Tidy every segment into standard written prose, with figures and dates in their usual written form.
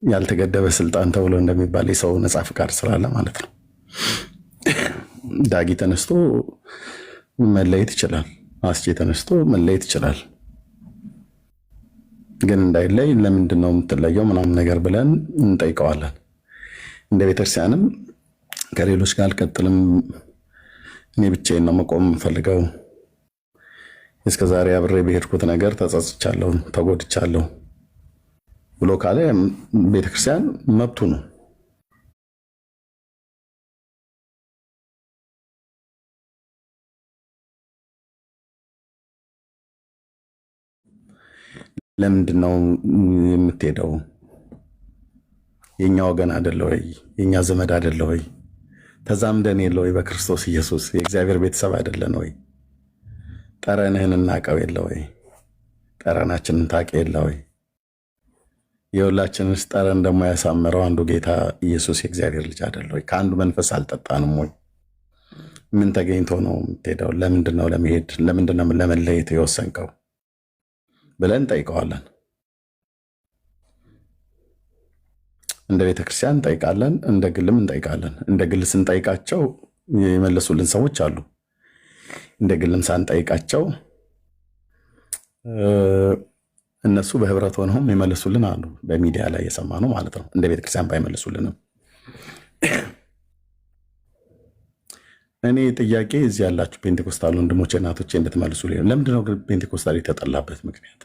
ያልተገደበ ስልጣን ተብሎ እንደሚባል የሰው ነፃ ፍቃድ ስላለ ማለት ነው። ዳጊ ተነስቶ መለየት ይችላል። አስቼ ተነስቶ መለየት ይችላል። ግን እንዳይለይ ለምንድን ነው የምትለየው ምናምን ነገር ብለን እንጠይቀዋለን። እንደ ቤተክርስቲያንም ከሌሎች ጋር አልቀጥልም፣ እኔ ብቻዬን ነው መቆም የምፈልገው፣ እስከዛሬ አብሬ በሄድኩት ነገር ተጸጽቻለሁ፣ ተጎድቻለሁ ብሎ ካለ ቤተክርስቲያን መብቱ ነው። ለምንድን ነው የምትሄደው? የኛ ወገን አይደለ ወይ? የኛ ዘመድ አይደለ ወይ? ተዛምደን የለ ወይ? በክርስቶስ ኢየሱስ የእግዚአብሔር ቤተሰብ አይደለን ወይ? ጠረንህን እናቀው የለ ወይ? ጠረናችንን ታውቅ የለ ወይ? የሁላችንስ ጠረን ደግሞ ያሳመረው አንዱ ጌታ ኢየሱስ የእግዚአብሔር ልጅ አይደለ ወይ? ከአንዱ መንፈስ አልጠጣንም ወይ? ምን ተገኝቶ ነው የምትሄደው? ለምንድን ነው ለመሄድ? ለምንድን ነው ለመለየት የወሰንከው ብለን እንጠይቀዋለን። እንደ ቤተክርስቲያን እንጠይቃለን፣ እንደ ግልም እንጠይቃለን። እንደ ግል ስንጠይቃቸው የመለሱልን ሰዎች አሉ። እንደ ግልም ሳንጠይቃቸው እነሱ በህብረት ሆነውም የመለሱልን አሉ። በሚዲያ ላይ የሰማ ነው ማለት ነው። እንደ ቤተክርስቲያን ባይመልሱልንም እኔ ጥያቄ እዚህ ያላችሁ ፔንቴኮስታል ወንድሞቼ እናቶቼ እንድትመልሱ ለምንድነው ግን ፔንቴኮስታል የተጠላበት ምክንያት?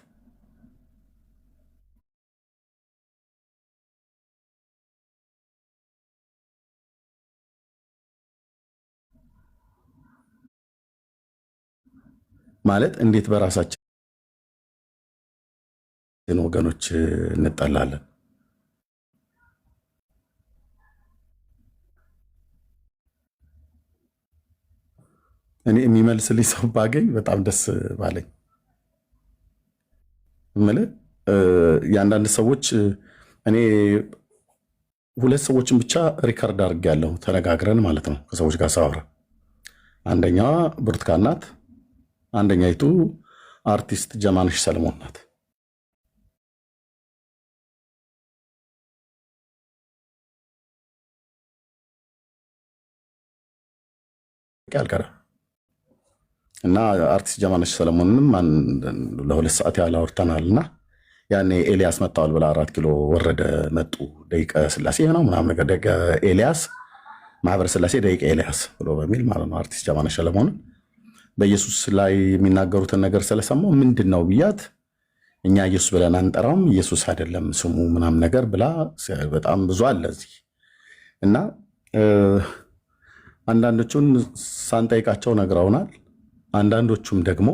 ማለት እንዴት በራሳችን ወገኖች እንጠላለን? እኔ የሚመልስልኝ ሰው ባገኝ በጣም ደስ ባለኝ። እምልህ የአንዳንድ ሰዎች እኔ ሁለት ሰዎችን ብቻ ሪከርድ አድርጌያለሁ ተነጋግረን ማለት ነው ከሰዎች ጋር ሳወራ። አንደኛዋ ብርቱካን ናት፣ አንደኛይቱ አርቲስት ጀማነሽ ሰለሞን ናት። አልቀረም እና አርቲስት ጀማነሽ ሰለሞንንም ለሁለት ሰዓት ያህል አውርተናል። እና ያኔ ኤልያስ መጥተዋል ብላ 4 ኪሎ ወረደ መጡ ደቂቀ ስላሴ ነው ምናምን ነገር ደቂቀ ኤልያስ ማህበረ ስላሴ ደቂቀ ኤልያስ ብሎ በሚል ማለት ነው። አርቲስት ጀማነሽ ሰለሞንን በኢየሱስ ላይ የሚናገሩትን ነገር ስለሰማው ምንድን ነው ብያት፣ እኛ ኢየሱስ ብለን አንጠራውም ኢየሱስ አይደለም ስሙ ምናምን ነገር ብላ በጣም ብዙ አለ እዚህ እና አንዳንዶቹን ሳንጠይቃቸው ነግረውናል። አንዳንዶቹም ደግሞ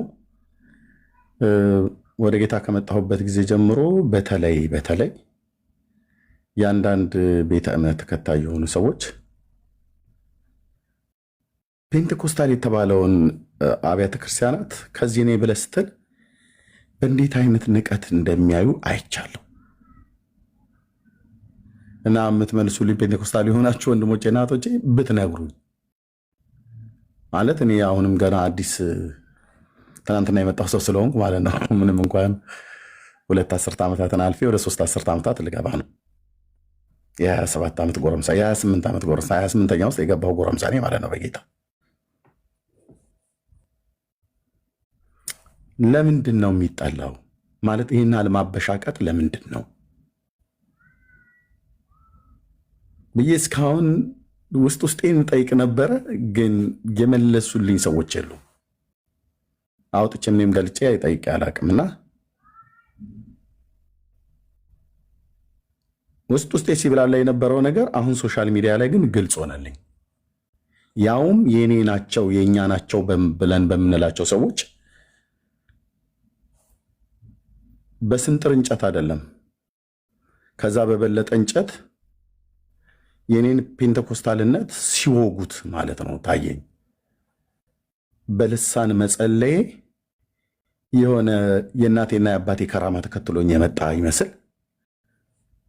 ወደ ጌታ ከመጣሁበት ጊዜ ጀምሮ በተለይ የአንዳንድ ቤተ እምነት ተከታይ የሆኑ ሰዎች ፔንቴኮስታል የተባለውን አብያተ ክርስቲያናት ከዚህ እኔ ብለህ ስትል በእንዴት አይነት ንቀት እንደሚያዩ አይቻለሁ። እና የምትመልሱልኝ ፔንቴኮስታል የሆናችሁ ወንድሞቼ እናቶቼ ብትነግሩኝ ማለት እኔ አሁንም ገና አዲስ ትናንትና የመጣው ሰው ስለሆንኩ ማለት ነው። ምንም እንኳን 2 10 ዓመታትን አልፌ ወደ 3 10 ዓመታት ልገባ ነው። የ27 ዓመት ጎረምሳ፣ የ28 ዓመት ጎረምሳ፣ 28ኛ ውስጥ የገባው ጎረምሳ ነኝ ማለት ነው በጌታ። ለምንድን ነው የሚጠላው? ማለት ይህን አለማበሻቀጥ ለምንድን ነው ብዬ እስካሁን ውስጤን ጠይቅ ነበረ። ግን የመለሱልኝ ሰዎች የሉ። አውጥቼ እኔም ገልጬ ጠይቄ አላቅምና ውስጤ ሲብላላ የነበረው ነገር አሁን ሶሻል ሚዲያ ላይ ግን ግልጽ ሆነልኝ። ያውም የኔ ናቸው የኛ ናቸው ብለን በምንላቸው ሰዎች በስንጥር እንጨት አይደለም ከዛ በበለጠ እንጨት የኔን ፔንቴኮስታልነት ሲወጉት ማለት ነው ታየኝ። በልሳን መጸለዬ የሆነ የእናቴና የአባቴ ከራማ ተከትሎኝ የመጣ ይመስል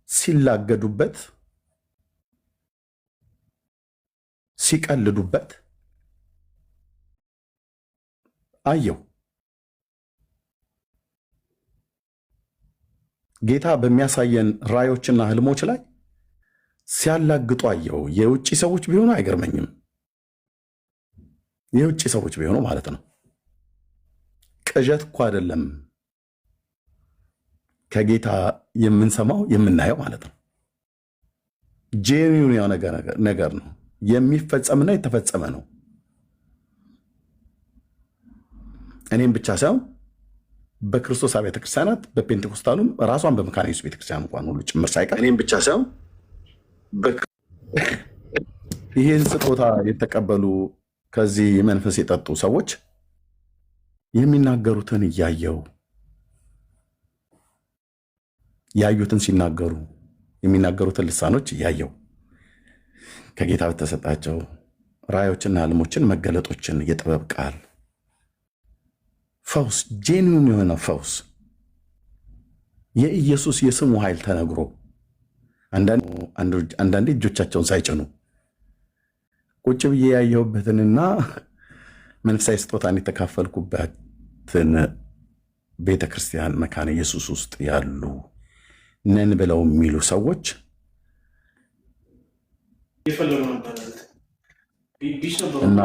ሲላገዱበት፣ ሲቀልዱበት አየው። ጌታ በሚያሳየን ራዮችና ህልሞች ላይ ሲያላግጡ አየው። የውጭ ሰዎች ቢሆኑ አይገርመኝም። የውጭ ሰዎች ቢሆኑ ማለት ነው። ቅዠት እኮ አይደለም ከጌታ የምንሰማው የምናየው ማለት ነው። ጄኒውን የሆነ ነገር ነው። የሚፈጸምና የተፈጸመ ነው። እኔም ብቻ ሳይሆን በክርስቶስ አብያተ ክርስቲያናት በፔንቴኮስታሉም ራሷን በመካነ ኢየሱስ ቤተክርስቲያን እንኳን ሁሉ ጭምር ሳይቀር እኔም ብቻ ሳይሆን ይህን ስጦታ የተቀበሉ ከዚህ መንፈስ የጠጡ ሰዎች የሚናገሩትን እያየው ያዩትን ሲናገሩ የሚናገሩትን ልሳኖች እያየው ከጌታ በተሰጣቸው ራእዮችና ህልሞችን መገለጦችን የጥበብ ቃል ፈውስ ጄኒውን የሆነ ፈውስ የኢየሱስ የስሙ ኃይል ተነግሮ አንዳንዴ እጆቻቸውን ሳይጭኑ ቁጭ ብዬ ያየሁበትንና መንፈሳዊ ስጦታን የተካፈልኩበትን ቤተክርስቲያን መካነ ኢየሱስ ውስጥ ያሉ ነን ብለው የሚሉ ሰዎች እና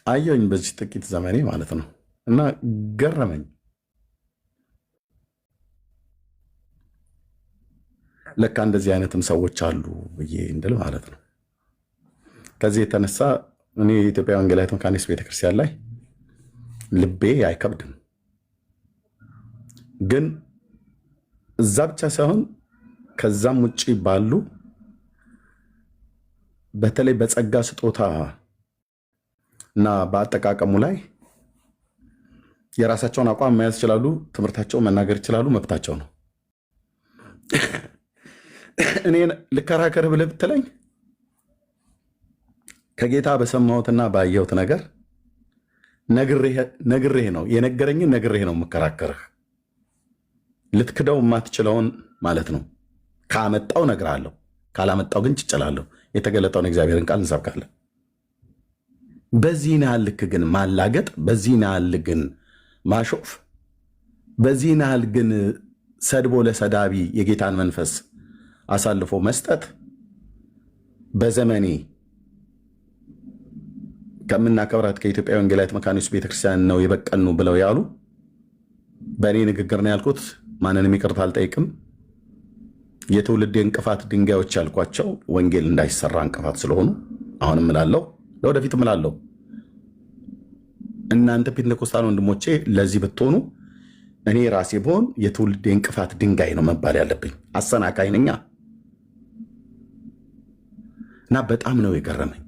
አየሁኝ በዚህ ጥቂት ዘመኔ ማለት ነው። እና ገረመኝ። ለካ እንደዚህ አይነትም ሰዎች አሉ ብዬ እንድል ማለት ነው። ከዚህ የተነሳ እኔ የኢትዮጵያ ወንጌላዊት መካነ ኢየሱስ ቤተክርስቲያን ላይ ልቤ አይከብድም። ግን እዛ ብቻ ሳይሆን ከዛም ውጭ ባሉ በተለይ በጸጋ ስጦታ እና በአጠቃቀሙ ላይ የራሳቸውን አቋም መያዝ ይችላሉ። ትምህርታቸውን መናገር ይችላሉ። መብታቸው ነው። እኔ ልከራከር ብለህ ብትለኝ ከጌታ በሰማሁትና ባየሁት ነገር ነግሬህ ነው የነገረኝን ነግሬህ ነው የምከራከርህ። ልትክደው የማትችለውን ማለት ነው። ካመጣው እነግርሃለሁ፣ ካላመጣው ግን ጭጭላለሁ። የተገለጠውን እግዚአብሔርን ቃል እንሰብካለን። በዚህ ያህል ልክ ግን ማላገጥ፣ በዚህ ያህል ግን ማሾፍ፣ በዚህ ያህል ግን ሰድቦ ለሰዳቢ የጌታን መንፈስ አሳልፎ መስጠት በዘመኔ ከምናከብራት ከኢትዮጵያ ወንጌላዊት መካነ ኢየሱስ ቤተክርስቲያን ነው የበቀልኑ ብለው ያሉ በእኔ ንግግር ነው ያልኩት። ማንንም ይቅርታ አልጠይቅም። የትውልድ እንቅፋት ድንጋዮች ያልኳቸው ወንጌል እንዳይሰራ እንቅፋት ስለሆኑ አሁንም እላለሁ፣ ለወደፊት እላለሁ። እናንተ ፔንቴኮስታል ወንድሞቼ ለዚህ ብትሆኑ እኔ ራሴ ብሆን የትውልድ እንቅፋት ድንጋይ ነው መባል ያለብኝ። አሰናካይ ነኛ እና በጣም ነው የገረመኝ።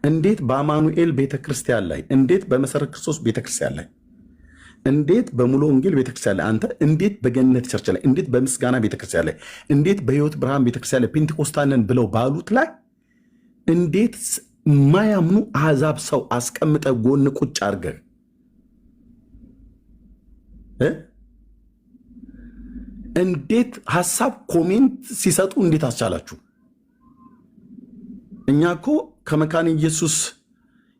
እንዴት በአማኑኤል ቤተክርስቲያን ላይ፣ እንዴት በመሰረት ክርስቶስ ቤተክርስቲያን ላይ፣ እንዴት በሙሉ ወንጌል ቤተክርስቲያን ላይ፣ አንተ እንዴት በገነት ቸርች ላይ፣ እንዴት በምስጋና ቤተክርስቲያን ላይ፣ እንዴት በህይወት ብርሃን ቤተክርስቲያን ላይ ፔንቴኮስታልን ብለው ባሉት ላይ እንዴት ማያምኑ አሕዛብ ሰው አስቀምጠ ጎን ቁጭ አድርገህ እንዴት ሐሳብ ኮሜንት ሲሰጡ እንዴት አስቻላችሁ? እኛ እኮ ከመካነ ኢየሱስ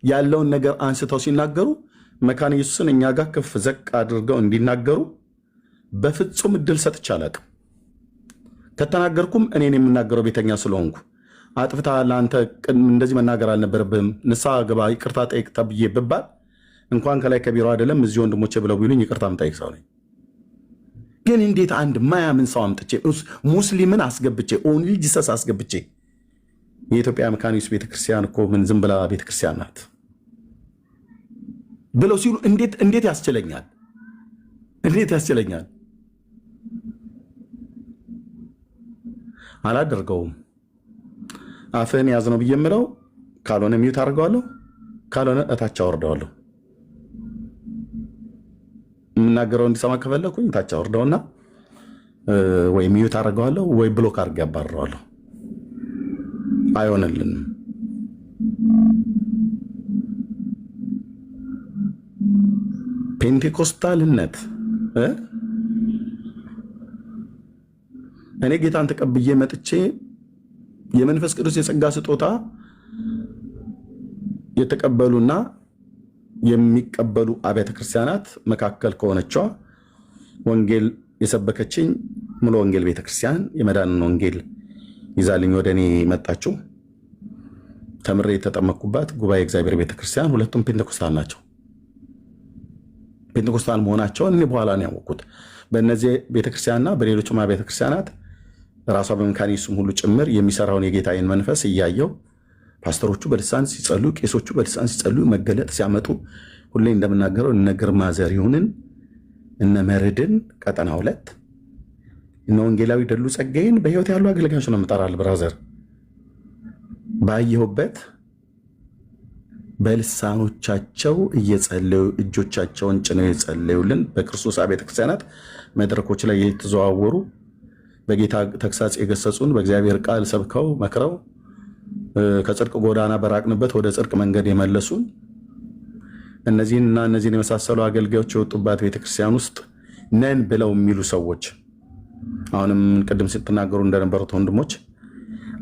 ያለውን ነገር አንስተው ሲናገሩ መካነ ኢየሱስን እኛ ጋር ከፍ ዘቅ አድርገው እንዲናገሩ በፍጹም እድል ሰጥቼ አላውቅም። ከተናገርኩም እኔን የምናገረው ቤተኛ ስለሆንኩ አጥፍተሃል፣ አንተ እንደዚህ መናገር አልነበረብህም፣ ንስሐ ግባ፣ ይቅርታ ጠይቅ ተብዬ ብባል እንኳን ከላይ ከቢሮ አይደለም እዚህ ወንድሞቼ ብለው ቢሉኝ ይቅርታ የምጠይቅ ሰው ነኝ። ግን እንዴት አንድ ማያምን ሰው አምጥቼ ሙስሊምን አስገብቼ ኦንሊ ጂሰስ አስገብቼ የኢትዮጵያ መካነ ኢየሱስ ቤተክርስቲያን እኮ ምን ዝም ብላ ቤተክርስቲያን ናት ብለው ሲሉ እንዴት ያስችለኛል? እንዴት ያስችለኛል? አላደርገውም። አፍህን ያዝ ነው ብዬ የምለው። ካልሆነ ሚዩት አድርገዋለሁ፣ ካልሆነ እታች አወርደዋለሁ። የምናገረው እንዲሰማ ከፈለኩኝ እታች አወርደውና ወይ ሚዩት አድርገዋለሁ ወይ ብሎክ አድርጌ ያባርረዋለሁ። አይሆንልንም። ፔንቴኮስታልነት እኔ ጌታን ተቀብዬ መጥቼ የመንፈስ ቅዱስ የጸጋ ስጦታ የተቀበሉና የሚቀበሉ አብያተ ክርስቲያናት መካከል ከሆነችዋ ወንጌል የሰበከችኝ ሙሉ ወንጌል ቤተክርስቲያን የመዳንን ወንጌል ይዛልኝ ወደ እኔ መጣችው ተምሬ የተጠመቅኩባት ጉባኤ እግዚአብሔር ቤተክርስቲያን ሁለቱም ፔንቴኮስታል ናቸው። ፔንቴኮስታል መሆናቸውን እኔ በኋላ ነው ያወቅኩት። በእነዚህ ቤተክርስቲያንና በሌሎችም አብያተ ክርስቲያናት ራሷ በመካኒሱም ሁሉ ጭምር የሚሰራውን የጌታዬን መንፈስ እያየው ፓስተሮቹ በልሳን ሲጸሉ፣ ቄሶቹ በልሳን ሲጸሉ መገለጥ ሲያመጡ ሁሌ እንደምናገረው እነ ግርማ ዘሪሁንን እነ መርድን ቀጠና 2 እነ ወንጌላዊ ደሉ ጸጋዬን በህይወት ያሉ አገልጋዮች ነው የምጠራል። ብራዘር ባየሁበት በልሳኖቻቸው እየጸለዩ እጆቻቸውን ጭነው የጸለዩልን በክርስቶስ አብያተ ክርስቲያናት መድረኮች ላይ የተዘዋወሩ በጌታ ተግሳጽ የገሰጹን በእግዚአብሔር ቃል ሰብከው መክረው ከጽድቅ ጎዳና በራቅንበት ወደ ጽድቅ መንገድ የመለሱን እነዚህን የመሳሰሉ አገልጋዮች የወጡባት ቤተክርስቲያን ውስጥ ነን ብለው የሚሉ ሰዎች አሁንም ቅድም ስትናገሩ እንደነበሩት ወንድሞች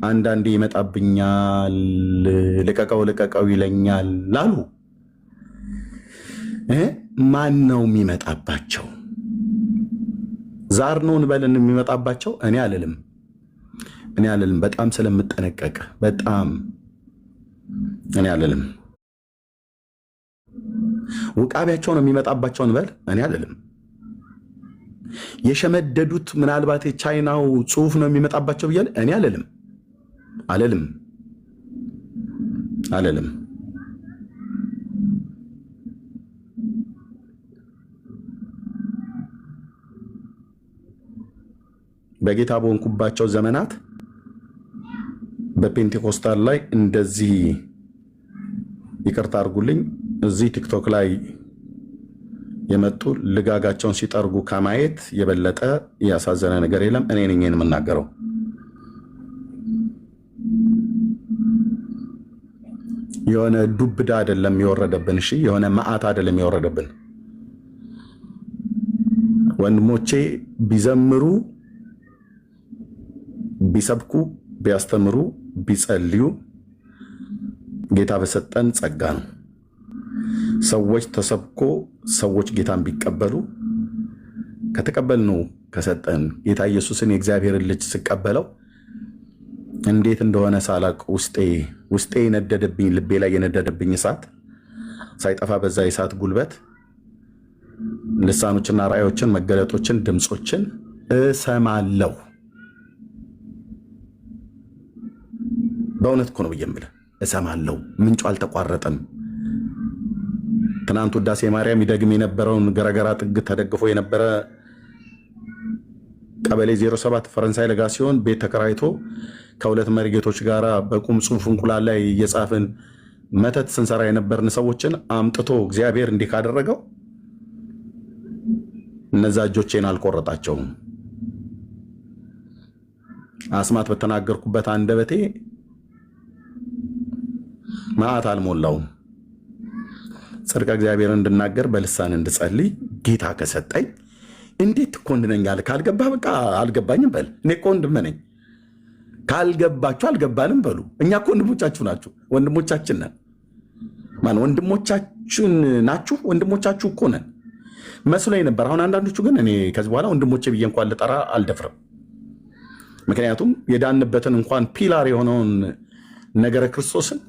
አንዳንዴ ይመጣብኛል፣ ልቀቀው ይለኛል ላሉ ማን ነው የሚመጣባቸው? ዛር ነው እንበልን የሚመጣባቸው? እኔ አልልም። በጣም ስለምጠነቀቅ በጣም እኔ አልልም። ውቃቢያቸው ነው የሚመጣባቸው እንበል? እኔ አልልም። የሸመደዱት ምናልባት የቻይናው ጽሑፍ ነው የሚመጣባቸው ብያለሁ? እኔ አልልም። በጌታ በሆንኩባቸው ዘመናት በፔንቴኮስታል ላይ እንደዚህ ይቅርታ አድርጉልኝ፣ እዚህ ቲክቶክ ላይ የመጡ ልጋጋቸውን ሲጠርጉ ከማየት የበለጠ ያሳዘነ ነገር የለም። እኔ ነኝ የምናገረው። የሆነ ዱብዳ አይደለም የወረደብን። እሺ፣ የሆነ መዓት አይደለም የወረደብን። ወንድሞቼ ቢዘምሩ፣ ቢሰብኩ፣ ቢያስተምሩ፣ ቢጸልዩ ጌታ በሰጠን ጸጋ ነው። ሰዎች ተሰብኮ ሰዎች ጌታን ቢቀበሉ ከተቀበልነው ከሰጠን ጌታ ኢየሱስን የእግዚአብሔርን ልጅ ስቀበለው እንዴት እንደሆነ ሳላቅ ውስጤ የነደደብኝ ልቤ ላይ የነደደብኝ እሳት ሳይጠፋ በዛ የእሳት ጉልበት ልሳኖችና ራእዮችን፣ መገለጦችን፣ ድምፆችን እሰማለሁ። በእውነት እኮ ነው ብዬ የምልህ እሰማለሁ። ምንጩ አልተቋረጠም። ትናንት ውዳሴ ማርያም ይደግም የነበረውን ገረገራ ጥግ ተደግፎ የነበረ ቀበሌ 07 ፈረንሳይ ለጋ ሲሆን ቤት ተከራይቶ ከሁለት መሪጌቶች ጋር በቁም ጽሑፍ እንቁላል ላይ እየጻፍን መተት ስንሰራ የነበርን ሰዎችን አምጥቶ እግዚአብሔር እንዲህ ካደረገው እነዛ እጆቼን አልቆረጣቸውም። አስማት በተናገርኩበት አንደበቴ መዓት አልሞላውም። ጽድቀ እግዚአብሔር እንድናገር በልሳን እንድጸልይ ጌታ ከሰጠኝ እንዴት ትኮንነኛለህ? ካልገባህ በቃ አልገባኝም በል። እኔ እኮ ወንድም ነኝ። ካልገባችሁ አልገባንም በሉ። እኛ እኮ ወንድሞቻችሁ ናችሁ፣ ወንድሞቻችን ነን። ማን ወንድሞቻችን ናችሁ? ወንድሞቻችሁ እኮ ነን መስሎኝ ነበር። አሁን አንዳንዶቹ ግን እኔ ከዚህ በኋላ ወንድሞቼ ብዬ እንኳን ልጠራ አልደፍርም። ምክንያቱም የዳንበትን እንኳን ፒላር የሆነውን ነገረ ክርስቶስን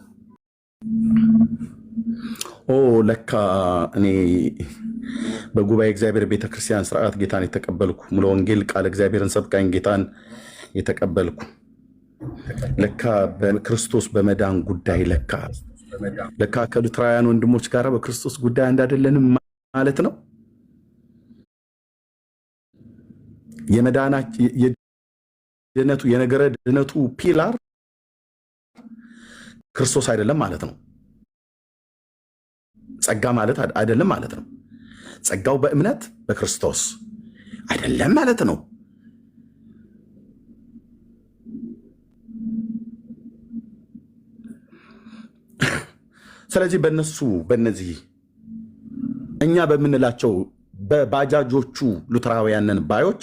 ለካ እኔ በጉባኤ እግዚአብሔር ቤተክርስቲያን ስርዓት ጌታን የተቀበልኩ ሙሉ ወንጌል ቃል እግዚአብሔርን ሰብካኝ ጌታን የተቀበልኩ ለካ በክርስቶስ በመዳን ጉዳይ ለካ ከሉትራውያን ወንድሞች ጋር በክርስቶስ ጉዳይ እንዳደለንም ማለት ነው። የድነቱ የነገረ ድነቱ ፒላር ክርስቶስ አይደለም ማለት ነው። ጸጋ ማለት አይደለም ማለት ነው። ጸጋው በእምነት በክርስቶስ አይደለም ማለት ነው። ስለዚህ በእነዚህ እኛ በምንላቸው በባጃጆቹ ሉትራውያንን ባዮች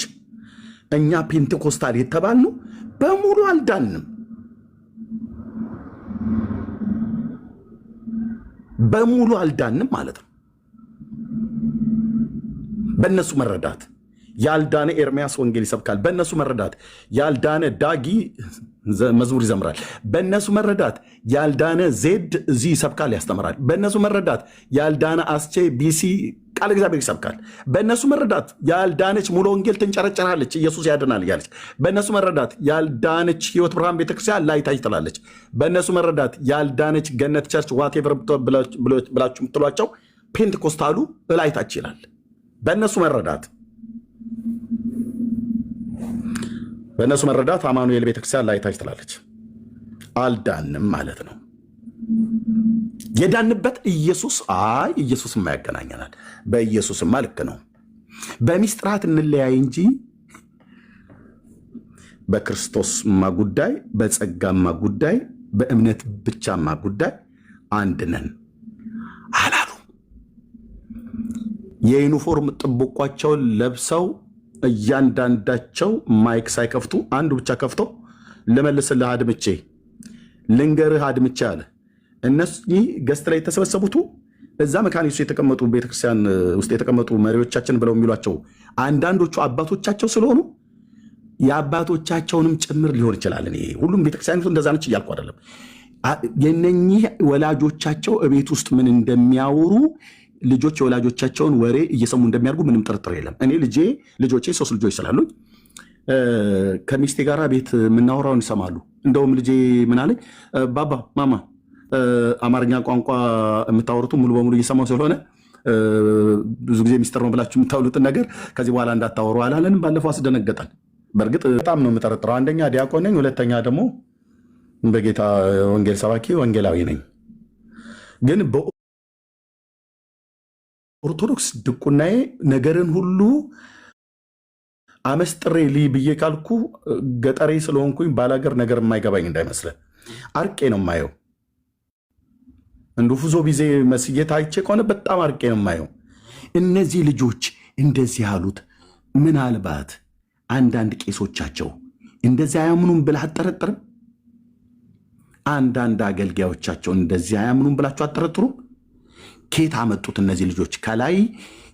እኛ ፔንቴኮስታል የተባልነው በሙሉ አልዳንም። በሙሉ አልዳንም ማለት ነው። በእነሱ መረዳት ያልዳነ ኤርሚያስ ወንጌል ይሰብካል። በእነሱ መረዳት ያልዳነ ዳጊ መዝሙር ይዘምራል። በእነሱ መረዳት ያልዳነ ዜድ እዚህ ይሰብካል፣ ያስተምራል። በእነሱ መረዳት ያልዳነ አስቼ ቢሲ ቃል እግዚአብሔር ይሰብካል። በእነሱ መረዳት ያልዳነች ሙሉ ወንጌል ትንጨረጨራለች፣ ኢየሱስ ያድናል እያለች። በእነሱ መረዳት ያልዳነች ህይወት ብርሃን ቤተክርስቲያን ላይ ታች ትላለች። በእነሱ መረዳት ያልዳነች ገነት ቸርች ዋቴቨር ብላችሁ የምትሏቸው ፔንቴኮስታሉ ላይ ታች ይላል። በእነሱ መረዳት አማኑኤል ቤተክርስቲያን ላይ ታች ትላለች። አልዳንም ማለት ነው። የዳንበት ኢየሱስማ ያገናኘናል። በኢየሱስማ ልክ ነው። በሚስጥራት እንለያይ እንጂ በክርስቶስማ ጉዳይ፣ በጸጋማ ጉዳይ፣ በእምነት ብቻማ ጉዳይ አንድ ነን አላሉ። የዩኒፎርም ጥብቋቸውን ለብሰው እያንዳንዳቸው ማይክ ሳይከፍቱ አንዱ ብቻ ከፍቶ ልመልስልህ አድምቼ ልንገርህ አድምቼ አለ። እነዚህ ገስት ላይ የተሰበሰቡቱ እዛ መካኒሱ የተቀመጡ ቤተክርስቲያን ውስጥ የተቀመጡ መሪዎቻችን ብለው የሚሏቸው አንዳንዶቹ አባቶቻቸው ስለሆኑ የአባቶቻቸውንም ጭምር ሊሆን ይችላል። እኔ ሁሉም ቤተክርስቲያን እንደዛ ነች እያልኩ አይደለም። የነኚህ ወላጆቻቸው እቤት ውስጥ ምን እንደሚያወሩ ልጆች የወላጆቻቸውን ወሬ እየሰሙ እንደሚያደርጉ ምንም ጥርጥር የለም። እኔ ልጆቼ 3 ልጆች ስላሉኝ ከሚስቴ ጋር ቤት የምናወራውን ይሰማሉ። እንደውም ልጄ ምን አለኝ፣ ባባ ማማ አማርኛ ቋንቋ የምታወሩት ሙሉ በሙሉ እየሰማው ስለሆነ ብዙ ጊዜ ሚስጥር ነው ብላችሁ የምታውሉትን ነገር ከዚህ በኋላ እንዳታወሩ አላለንም። ባለፈው አስደነገጠን። በእርግጥ በጣም ነው የምጠረጥረው። አንደኛ ዲያቆን ነኝ፣ ሁለተኛ ደግሞ በጌታ ወንጌል ሰባኪ ወንጌላዊ ነኝ። ግን ኦርቶዶክስ ድቁናዬ ነገርን ሁሉ አመስጥሬ ልይ ብዬ ካልኩ ገጠሬ ስለሆንኩኝ ባላገር ነገር የማይገባኝ እንዳይመስለ አርቄ ነው የማየው። እንዱ ፉዞ ቢዜ መስዬ ታይቼ ከሆነ በጣም አርቄ ነው የማየው። እነዚህ ልጆች እንደዚህ ያሉት ምናልባት አንዳንድ ቄሶቻቸው እንደዚህ አያምኑም ብለህ አትጠረጥርም? አንዳንድ አገልጋዮቻቸው እንደዚህ አያምኑም ብላችሁ አትጠረጥሩም? ኬት አመጡት እነዚህ ልጆች? ከላይ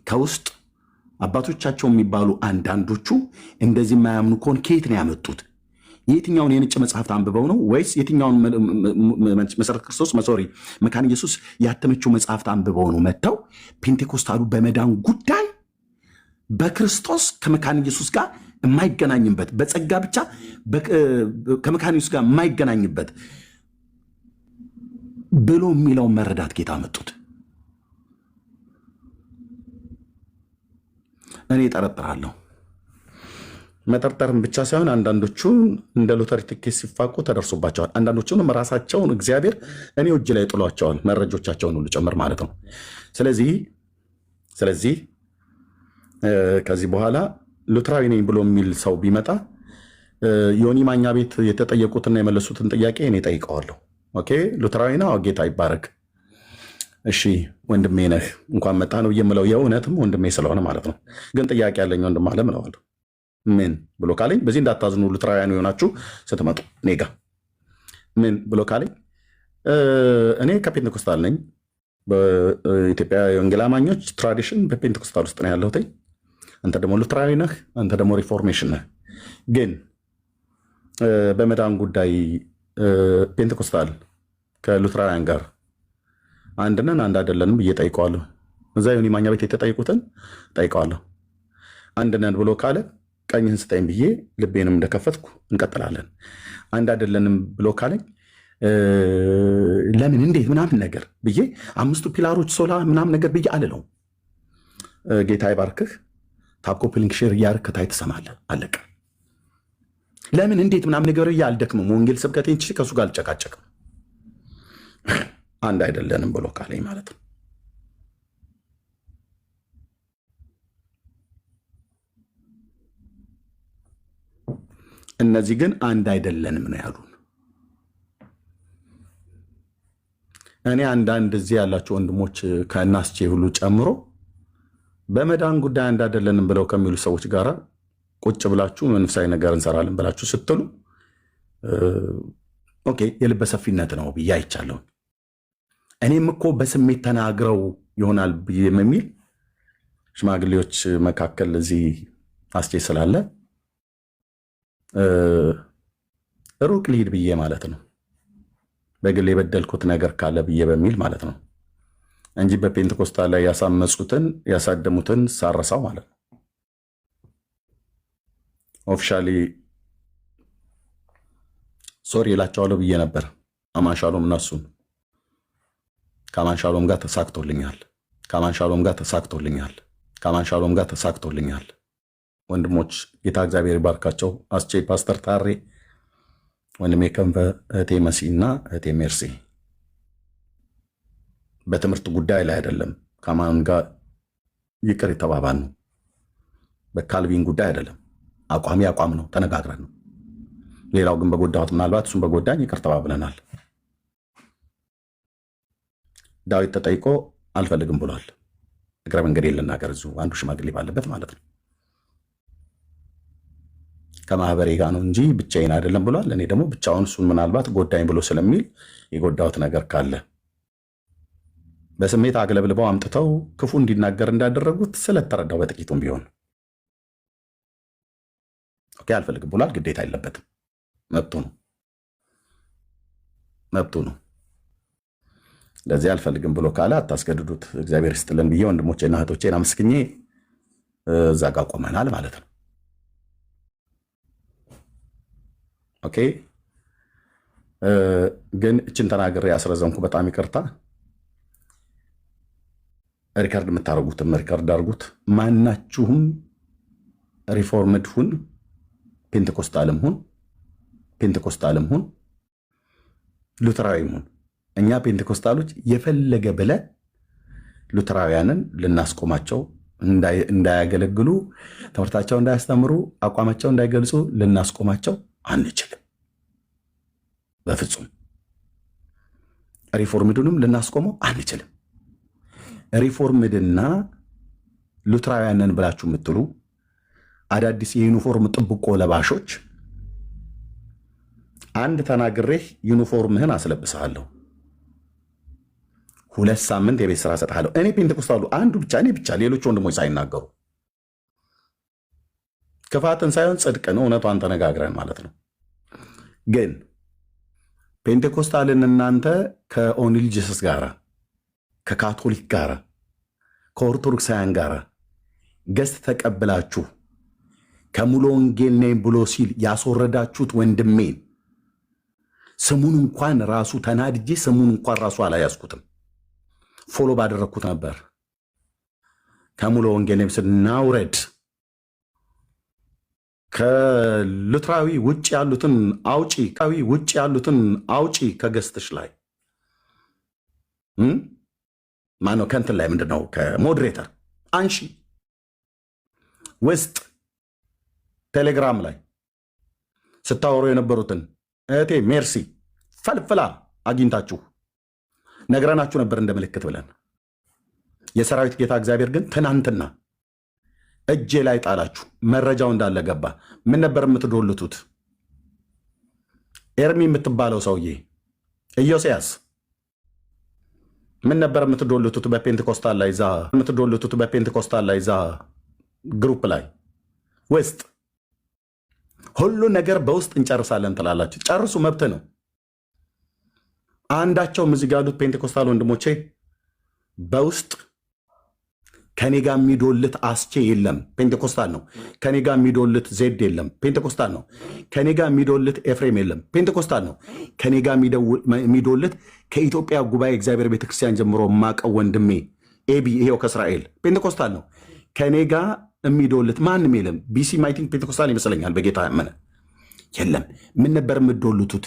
ከውስጥ አባቶቻቸው የሚባሉ አንዳንዶቹ እንደዚህ የማያምኑ ከሆን ኬት ነው ያመጡት? የትኛውን የነጭ መጽሐፍት አንብበው ነው? ወይስ የትኛውን መሰረት ክርስቶስ መካነ ኢየሱስ ያተመችው መጽሐፍት አንብበው ነው መጥተው ፔንቴኮስታሉ በመዳን ጉዳይ በክርስቶስ ከመካነ ኢየሱስ ጋር የማይገናኝበት በጸጋ ብቻ ከመካነ ኢየሱስ ጋር የማይገናኝበት ብሎ የሚለውን መረዳት ጌታ አመጡት? እኔ ጠረጥራለሁ። መጠርጠርም ብቻ ሳይሆን አንዳንዶቹ እንደ ሎተሪ ትኬት ሲፋቁ ተደርሶባቸዋል። አንዳንዶቹንም ራሳቸውን እግዚአብሔር እኔ እጅ ላይ ጥሏቸዋል፣ መረጆቻቸውን ሁሉ ጭምር ማለት ነው። ስለዚህ ከዚህ በኋላ ሉትራዊ ነኝ ብሎ የሚል ሰው ቢመጣ ዮኒ ማኛ ቤት የተጠየቁትና የመለሱትን ጥያቄ እኔ ጠይቀዋለሁ። ኦኬ ሉትራዊ ነው፣ ጌታ ይባረክ። እሺ ወንድሜ ነህ እንኳን መጣ ነው የምለው የእውነትም ወንድሜ ስለሆነ ማለት ነው። ግን ጥያቄ ያለኝ ወንድም አለ እለዋለሁ። ምን ብሎ ካለኝ በዚህ እንዳታዝኑ ሉትራውያን የሆናችሁ ስትመጡ እኔ ጋ ምን ብሎ ካለኝ እኔ ከፔንቴኮስታል ነኝ። በኢትዮጵያ የወንጌል አማኞች ትራዲሽን በፔንቴኮስታል ውስጥ ነው ያለሁት። አንተ ደግሞ ሉትራዊ ነህ፣ አንተ ደግሞ ሪፎርሜሽን ነህ። ግን በመዳን ጉዳይ ፔንቴኮስታል ከሉትራውያን ጋር አንድ ነን አንድ አይደለንም ብዬ ጠይቀዋለሁ። እዛ ዮኒ ማኛ ቤት የተጠይቁትን ጠይቀዋለሁ። አንድ ነን ብሎ ካለ ቀኝህን ስጠኝ ብዬ ልቤንም እንደከፈትኩ እንቀጥላለን። አንድ አይደለንም ብሎ ካለኝ ለምን እንዴት ምናምን ነገር ብዬ 5ቱ ፒላሮች ሶላ ምናምን ነገር ብዬ አልለው። ጌታ ይባርክህ። ታፕኮፕ ሊንክ ሼር እያደረክ ታይ ትሰማለህ። አለቀ። ለምን እንዴት ምናምን ነገር እያ አልደክምም። ወንጌል ስብከቴን ከሱ ጋር አልጨቃጨቅም። አንድ አይደለንም ብሎ ካለኝ ማለት ነው። እነዚህ ግን አንድ አይደለንም ነው ያሉን። እኔ አንዳንድ እዚህ ያላቸው ወንድሞች ከእናስቼ ሁሉ ጨምሮ በመዳን ጉዳይ አንድ አይደለንም ብለው ከሚሉ ሰዎች ጋር ቁጭ ብላችሁ መንፈሳዊ ነገር እንሰራለን ብላችሁ ስትሉ ኦኬ የልበሰፊነት ነው ብዬ አይቻለሁ። እኔም እኮ በስሜት ተናግረው ይሆናል የሚል ሽማግሌዎች መካከል እዚህ አስቼ ስላለ ሩቅ ልሂድ ብዬ ማለት ነው። በግል የበደልኩት ነገር ካለ ብዬ በሚል ማለት ነው እንጂ በፔንቴኮስታል ላይ ያሳመጹትን ያሳደሙትን ሳረሳው ማለት ነው። ኦፊሻሊ ሶሪ እላቸዋለሁ ብዬ ነበር። አማንሻሎም እነሱን ከአማንሻሎም ጋር ተሳክቶልኛል። ከአማንሻሎም ጋር ተሳክቶልኛል። ወንድሞች ጌታ እግዚአብሔር ይባርካቸው። አስቼ ፓስተር ታሬ ወንድሜ ከንፈ እህቴ መሲ እና እህቴ ሜርሲ በትምህርት ጉዳይ ላይ አይደለም ከማን ጋር ይቅር የተባባል ነው። በካልቪን ጉዳይ አይደለም። አቋሚ አቋም ነው፣ ተነጋግረን ነው። ሌላው ግን በጎዳሁት ምናልባት እሱም በጎዳኝ ይቅር ተባብለናል። ዳዊት ተጠይቆ አልፈልግም ብሏል። እግረ መንገድ ልናገር እዚሁ አንዱ ሽማግሌ ባለበት ማለት ነው። ከማህበሬ ጋር ነው እንጂ ብቻዬን አይደለም ብሏል። እኔ ደግሞ ብቻውን እሱን ምናልባት ጎዳኝ ብሎ ስለሚል የጎዳሁት ነገር ካለ በስሜት አግለብልበው አምጥተው ክፉ እንዲናገር እንዳደረጉት ስለተረዳው በጥቂቱም ቢሆን ኦኬ አልፈልግም ብሏል። ግዴታ የለበትም፣ መብቱ ነው። ለዚህ አልፈልግም ብሎ ካለ አታስገድዱት። እግዚአብሔር ይስጥልን ብዬ ወንድሞቼና እህቶቼን አመስግኜ እዛ ጋር ቆመናል ማለት ነው። ኦኬ ግን እችን ተናግሬ ያስረዘምኩ በጣም ይቅርታ። ሪከርድ የምታደርጉትም ሪከርድ አድርጉት። ማናችሁም ሪፎርምድ ሁን ፔንቴኮስታልም ሁን ሉተራዊም ሁን፣ እኛ ፔንቴኮስታሎች የፈለገ ብለን ሉተራውያንን ልናስቆማቸው እንዳያገለግሉ፣ ትምህርታቸው እንዳያስተምሩ፣ አቋማቸው እንዳይገልጹ ልናስቆማቸው አንችልም በፍጹም። ሪፎርምድንም ልናስቆመው አንችልም። ሪፎርምድና ሉተራውያንን ብላችሁ የምትሉ አዳዲስ የዩኒፎርም ጥብቆ ለባሾች አንድ ተናግሬህ ዩኒፎርምህን አስለብስሃለሁ፣ 2 ሳምንት የቤት ስራ ሰጥሃለሁ። እኔ ፔንቴኮስታሉ አንዱ ብቻ እኔ ብቻ ሌሎች ወንድሞች ሳይናገሩ ክፋትን ሳይሆን ጽድቅን እውነቷን ተነጋግረን ማለት ነው። ግን ፔንቴኮስታልን እናንተ ከኦኒል ጂሰስ ጋር ከካቶሊክ ጋር ከኦርቶዶክሳውያን ጋር ገዝት ተቀብላችሁ ከሙሉ ወንጌል ነኝ ብሎ ሲል ያስወረዳችሁት ወንድሜን ስሙን እንኳን ራሱ ተናድጄ ስሙን እንኳን ራሱ አላያዝኩትም። ፎሎ ባደረግኩት ነበር። ከሙሉ ወንጌል ነኝ ስናውረድ ከሉትራዊ ውጭ ያሉትን አውጪ ከገዝትሽ ላይ ማነው ከንትን ላይ ምንድነው ከሞዴሬተር አንሺ ውስጥ ቴሌግራም ላይ ስታወሩ የነበሩትን እህቴ ሜርሲ ፈልፍላ አግኝታችሁ ነግረናችሁ ነበር እንደ ምልክት ብለን። የሰራዊት ጌታ እግዚአብሔር ግን ትናንትና እጄ ላይ ጣላችሁ። መረጃው እንዳለ ገባ። ምን ነበር የምትዶልቱት? ኤርሚ የምትባለው ሰውዬ ኢዮስያስ ምን ነበር የምትዶልቱት? በፔንቴኮስታል ላይ ዛ ግሩፕ ላይ ውስጥ ሁሉ ነገር በውስጥ እንጨርሳለን ትላላችሁ። ጨርሱ፣ መብት ነው። አንዳቸው እዚህ ጋር ያሉት ፔንቴኮስታል ወንድሞቼ በውስጥ ከኔ ጋር የሚዶልት አስቼ የለም፣ ፔንቴኮስታል ነው። ከኔ ጋር የሚዶልት ዜድ የለም፣ ፔንቴኮስታል ነው። ከኔ ጋር የሚዶልት ኤፍሬም የለም፣ ፔንቴኮስታል ነው። ከኔ ጋር የሚዶልት ከኢትዮጵያ ጉባኤ እግዚአብሔር ቤተክርስቲያን ጀምሮ ማቀው ወንድሜ ኤቢ ይሄው ከእስራኤል ፔንቴኮስታል ነው። ከኔ ጋር የሚዶልት ማንም የለም። ቢሲ ማይቲንግ ፔንቴኮስታል ይመስለኛል፣ በጌታ ያመነ የለም። ምን ነበር የምትዶልቱት?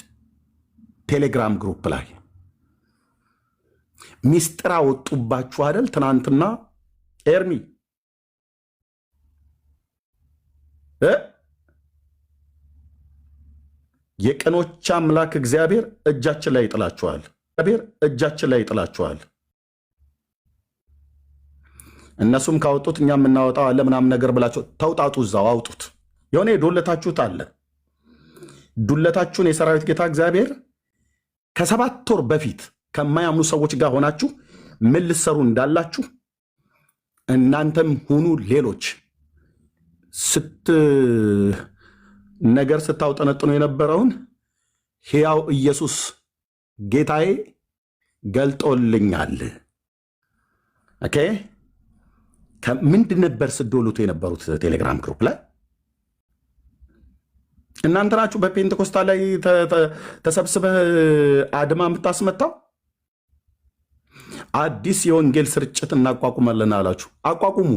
ቴሌግራም ግሩፕ ላይ ሚስጥር አወጡባችሁ አይደል? ትናንትና ኤርሚ የቀኖች አምላክ እግዚአብሔር እጃችን ላይ ይጥላችኋል። እነሱም ካወጡት እኛ የምናወጣው አለ ምናምን ነገር ብላችሁ ተውጣጡ፣ እዛው አውጡት። የሆነ የዶለታችሁት አለ። ዱለታችሁን የሰራዊት ጌታ እግዚአብሔር ከ7 ወር በፊት ከማያምኑ ሰዎች ጋር ሆናችሁ ምን ልትሰሩ እንዳላችሁ እናንተም ሁኑ ሌሎች ነገር ስታውጠነጥኑ የነበረውን ሕያው ኢየሱስ ጌታዬ ገልጦልኛል። ኦኬ ምንድን ነበር ስዶሉት የነበሩት ቴሌግራም ግሩፕ ላይ? እናንተ ናችሁ በፔንቴኮስታ ላይ ተሰብስበህ አድማ የምታስመታው። አዲስ የወንጌል ስርጭት እናቋቁማለን አላችሁ። አቋቁሙ።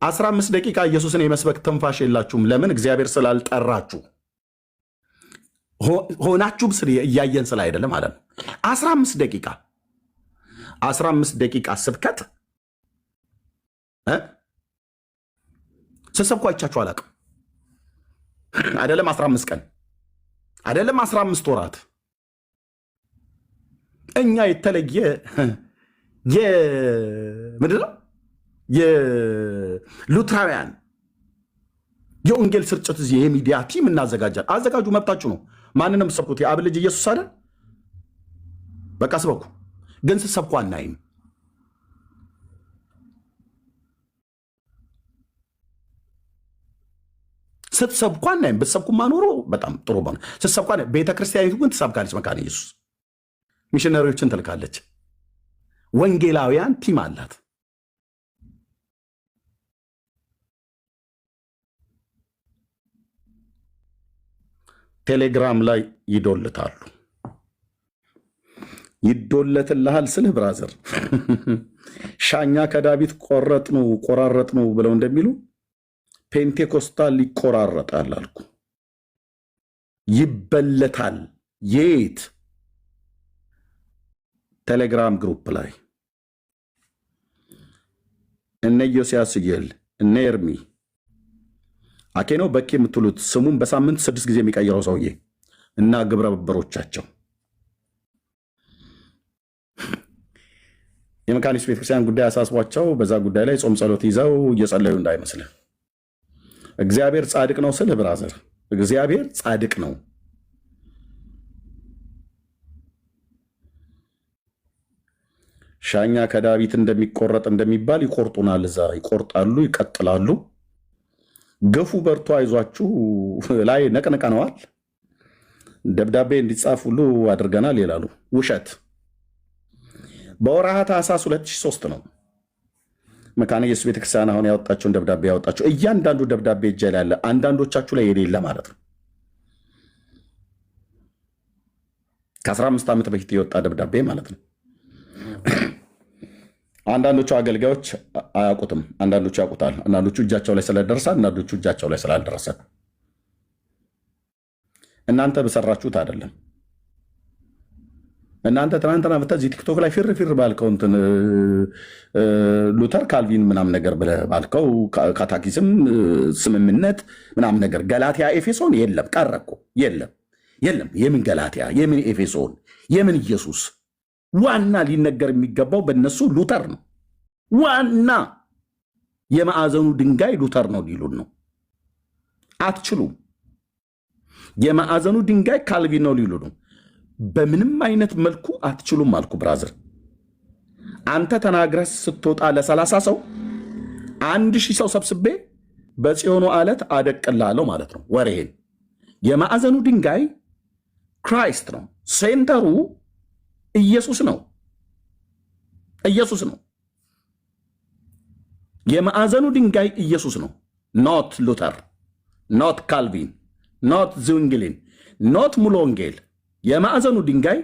15 ደቂቃ ኢየሱስን የመስበክ ትንፋሽ የላችሁም። ለምን? እግዚአብሔር ስላልጠራችሁ ሆናችሁም እያየን ስለ አይደለም ማለት ነው። 15 ደቂቃ ስብከት ስሰብኩ አይቻችሁ አላውቅም። አይደለም 15 ቀን አይደለም 15 ወራት። እኛ የተለየ ምንድን ነው የሉትራውያን የወንጌል ስርጭት እዚህ የሚዲያ ቲም እናዘጋጃል። አዘጋጁ፣ መብታችሁ ነው። ማንንም ሰብኩት። የአብ ልጅ ኢየሱስ አይደል? በቃ ስበኩ። ግን ስትሰብኩ አናይም። ስትሰብኩ አናይም። ብትሰብኩማ ኖሮ በጣም ጥሩ ሆነ። ስትሰብኩ ቤተክርስቲያኒቱ ግን ትሰብካለች። መካነ ኢየሱስ ሚሽነሪዎችን ትልካለች። ወንጌላውያን ቲም አላት። ቴሌግራም ላይ ይዶልታሉ። ይዶለትልሃል ስልህ ብራዘር ሻኛ ከዳዊት ቆራረጥኑ ብለው እንደሚሉ ፔንቴኮስታል ይቆራረጣል አልኩ። ይበለታል። የት? ቴሌግራም ግሩፕ ላይ እነ ዮስያስ ይል እነ ኤርሚ አኬ ነው በቂ የምትሉት ስሙን በሳምንት 6 ጊዜ የሚቀይረው ሰውዬ እና ግብረ በሮቻቸው የመካኒስ ቤተክርስቲያን ጉዳይ አሳስቧቸው በዛ ጉዳይ ላይ ጾም ጸሎት ይዘው እየጸለዩ እንዳይመስልህ። እግዚአብሔር ጻድቅ ነው ስልህ ብራዘር፣ እግዚአብሔር ጻድቅ ነው። ሻኛ ከዳዊት እንደሚቆረጥ እንደሚባል ይቆርጡናል። እዛ ይቆርጣሉ፣ ይቀጥላሉ። ገፉ፣ በርቱ፣ አይዟችሁ ላይ ነቅንቀነዋል። ደብዳቤ እንዲጻፍ ሁሉ አድርገናል ይላሉ። ውሸት። በወርሃ ታኅሳስ 2003 ነው መካነ ኢየሱስ ቤተክርስቲያን አሁን ያወጣቸውን ደብዳቤ ያወጣቸው። እያንዳንዱ ደብዳቤ እጄ ላይ ያለ፣ አንዳንዶቻችሁ ላይ የሌለ ማለት ነው። ከ15 ዓመት በፊት የወጣ ደብዳቤ ማለት ነው። አንዳንዶቹ አገልጋዮች አያውቁትም፣ አንዳንዶቹ ያውቁታል። አንዳንዶቹ እጃቸው ላይ ስለደረሰ፣ አንዳንዶቹ እጃቸው ላይ ስላልደረሰ። እናንተ በሰራችሁት አይደለም። እናንተ ትናንትና በዚህ ቲክቶክ ላይ ፊር ባልከው እንትን ሉተር ካልቪን ምናምን ነገር ብለህ ባልከው ካታኪዝም ስምምነት ምናምን ነገር ገላትያ ኤፌሶን የለም ቀረ እኮ የለም። የምን ገላትያ የምን ኤፌሶን የምን ኢየሱስ? ዋና ሊነገር የሚገባው በእነሱ ሉተር ነው። ዋና የማዕዘኑ ድንጋይ ሉተር ነው ሊሉን ነው። አትችሉም። የማዕዘኑ ድንጋይ ካልቪን ነው ሊሉ ነው። በምንም አይነት መልኩ አትችሉም አልኩ ብራዘር። አንተ ተናግረህ ስትወጣ ለ30 ሰው 1000 ሰው ሰብስቤ በጽዮኑ ዓለት አደቅላለሁ ማለት ነው ወሬሄን። የማዕዘኑ ድንጋይ ክራይስት ነው። ሴንተሩ ኢየሱስ ነው። ኢየሱስ ነው። የማዕዘኑ ድንጋይ ኢየሱስ ነው። ኖት ሉተር፣ ኖት ካልቪን፣ ኖት ዝዊንግሊን፣ ኖት ሙሉ ወንጌል። የማዕዘኑ ድንጋይ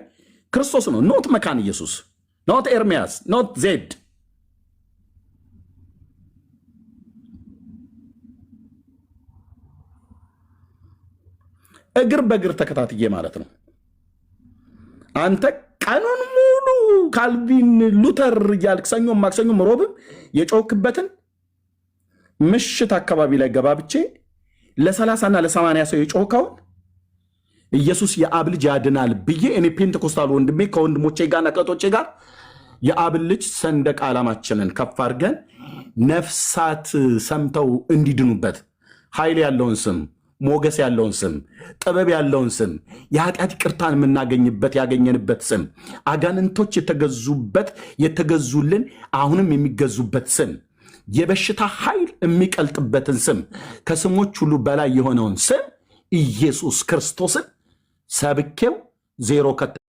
ክርስቶስ ነው። ኖት መካን ኢየሱስ፣ ኖት ኤርሚያስ፣ ኖት ዜድ። እግር በእግር ተከታትዬ ማለት ነው። አንተ ቀኑን ሙሉ ካልቪን ሉተር እያልክ ሰኞም ማክሰኞም ሮብም የጮክበትን ምሽት አካባቢ ላይ ገባብቼ ለ30 እና ለ80 ሰው የጮከውን ኢየሱስ የአብ ልጅ ያድናል ብዬ እኔ ፔንቴኮስታል ወንድሜ ከወንድሞቼ ጋርና ከእህቶቼ ጋር የአብ ልጅ ሰንደቅ ዓላማችንን ከፍ አድርገን ነፍሳት ሰምተው እንዲድኑበት ኃይል ያለውን ስም ሞገስ ያለውን ስም፣ ጥበብ ያለውን ስም፣ የኃጢአት ይቅርታን የምናገኝበት ያገኘንበት ስም፣ አጋንንቶች የተገዙበት የተገዙልን አሁንም የሚገዙበት ስም፣ የበሽታ ኃይል የሚቀልጥበትን ስም፣ ከስሞች ሁሉ በላይ የሆነውን ስም ኢየሱስ ክርስቶስን ሰብኬው ዜሮ ከትላል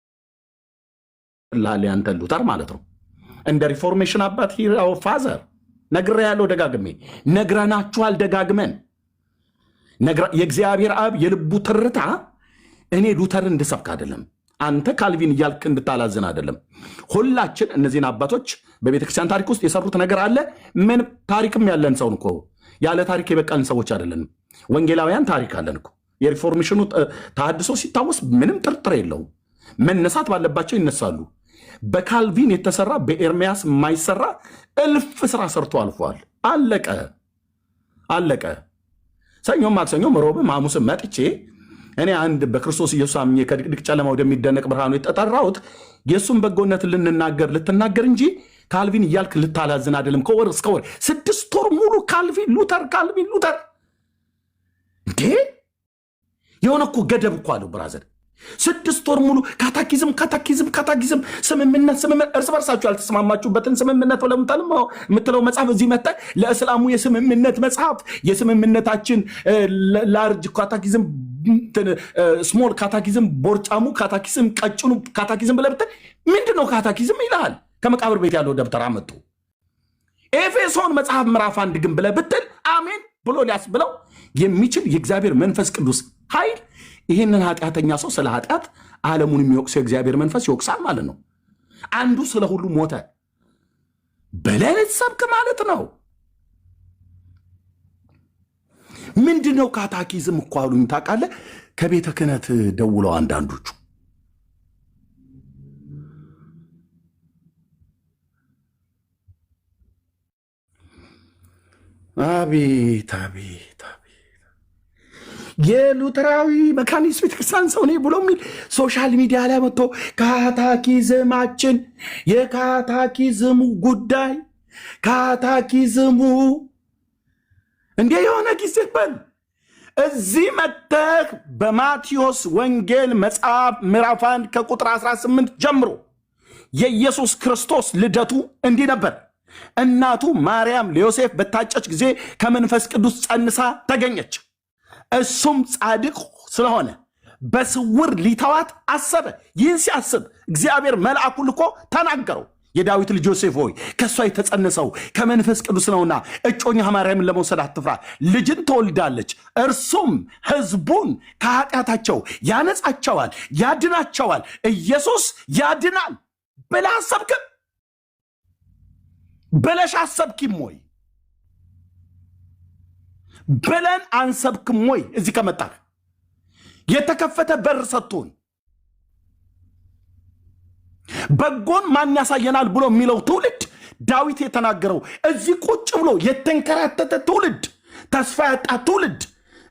ያንተ ሉተር ማለት ነው። እንደ ሪፎርሜሽን አባት ሂራው ፋዘር ነግሬ ያለው ደጋግሜ ነግረናችኋል። ደጋግመን የእግዚአብሔር አብ የልቡ ትርታ እኔ ሉተርን እንድሰብክ አይደለም፣ አንተ ካልቪን እያልክ እንድታላዝን አይደለም። ሁላችን እነዚህን አባቶች በቤተክርስቲያን ታሪክ ውስጥ የሰሩት ነገር አለ። ምን ታሪክም ያለን ሰውን እኮ ያለ ታሪክ የበቃልን ሰዎች አይደለንም። ወንጌላውያን ታሪክ አለን እኮ። የሪፎርሜሽኑ ተሐድሶ ሲታወስ ምንም ጥርጥር የለውም። መነሳት ባለባቸው ይነሳሉ። በካልቪን የተሰራ በኤርሚያስ የማይሰራ እልፍ ስራ ሰርቶ አልፏል። አለቀ አለቀ። ሰኞም ማክሰኞም ሮብም ሐሙስም መጥቼ እኔ አንድ በክርስቶስ ኢየሱስ አምኜ ከድቅድቅ ጨለማ ወደሚደነቅ ብርሃኑ የተጠራሁት የእሱን በጎነት ልትናገር እንጂ ካልቪን እያልክ ልታላዝን አይደለም። ከወር እስከ ወር 6 ወር ሙሉ ካልቪን ሉተር እንዴ! የሆነ እኮ ገደብ እኮ አለው ብራዘር። 6 ወር ሙሉ ካታኪዝም ስምምነት እርስ በርሳችሁ ያልተስማማችሁበትን ስምምነት የምትለው መጽሐፍ እዚህ መጣ። ለእስላሙ የስምምነት መጽሐፍ የስምምነታችን ላርጅ ካታኪዝም፣ ስሞል ካታኪዝም፣ ቦርጫሙ ካታኪዝም፣ ቀጭኑ ካታኪዝም ብለህ ብትል ምንድን ነው ካታኪዝም ይልሃል። ከመቃብር ቤት ያለው ደብተራ መጡ። ኤፌሶን መጽሐፍ ምዕራፍ 1 ግን ብለህ ብትል አሜን ብሎ ሊያስብለው የሚችል የእግዚአብሔር መንፈስ ቅዱስ ኃይል ይህንን ኃጢአተኛ ሰው ስለ ኃጢአት ዓለሙን የሚወቅሰው የእግዚአብሔር መንፈስ ይወቅሳል ማለት ነው። አንዱ ስለ ሁሉ ሞተ ብለህ ሰብክ ማለት ነው። ምንድን ነው ካታኪዝም እኮ አሉኝ ታውቃለህ። ከቤተ ክህነት ደውለው አንዳንዶቹ አቤት የሉተራዊ መካኒስት ቤተክርስቲያን ሰው ነኝ ብሎ የሚል ሶሻል ሚዲያ ላይ መጥቶ ካታኪዝማችን የካታኪዝሙ ጉዳይ ካታኪዝሙ እንዴ የሆነ ጊዜ በል እዚህ መተህ በማቴዎስ ወንጌል መጽሐፍ ምዕራፍ 1 ከቁጥር 18 ጀምሮ የኢየሱስ ክርስቶስ ልደቱ እንዲህ ነበር። እናቱ ማርያም ለዮሴፍ በታጨች ጊዜ ከመንፈስ ቅዱስ ጸንሳ ተገኘች። እሱም ጻድቅ ስለሆነ በስውር ሊተዋት አሰበ። ይህን ሲያስብ እግዚአብሔር መልአኩ ልኮ ተናገረው። የዳዊት ልጅ ዮሴፍ ሆይ ከእሷ የተጸነሰው ከመንፈስ ቅዱስ ነውና እጮኛ ማርያምን ለመውሰድ አትፍራ፣ ልጅን ትወልዳለች፣ እርሱም ሕዝቡን ከኃጢአታቸው ያነጻቸዋል፣ ያድናቸዋል። ኢየሱስ ያድናል ብለህ አሰብክም? ብለሽ አሰብኪም ወይ? ብለን አንሰብክም ወይ? እዚህ ከመጣህ የተከፈተ በር ሰጥቶን በጎን ማን ያሳየናል ብሎ የሚለው ትውልድ ዳዊት የተናገረው እዚህ ቁጭ ብሎ የተንከራተተ ትውልድ፣ ተስፋ ያጣ ትውልድ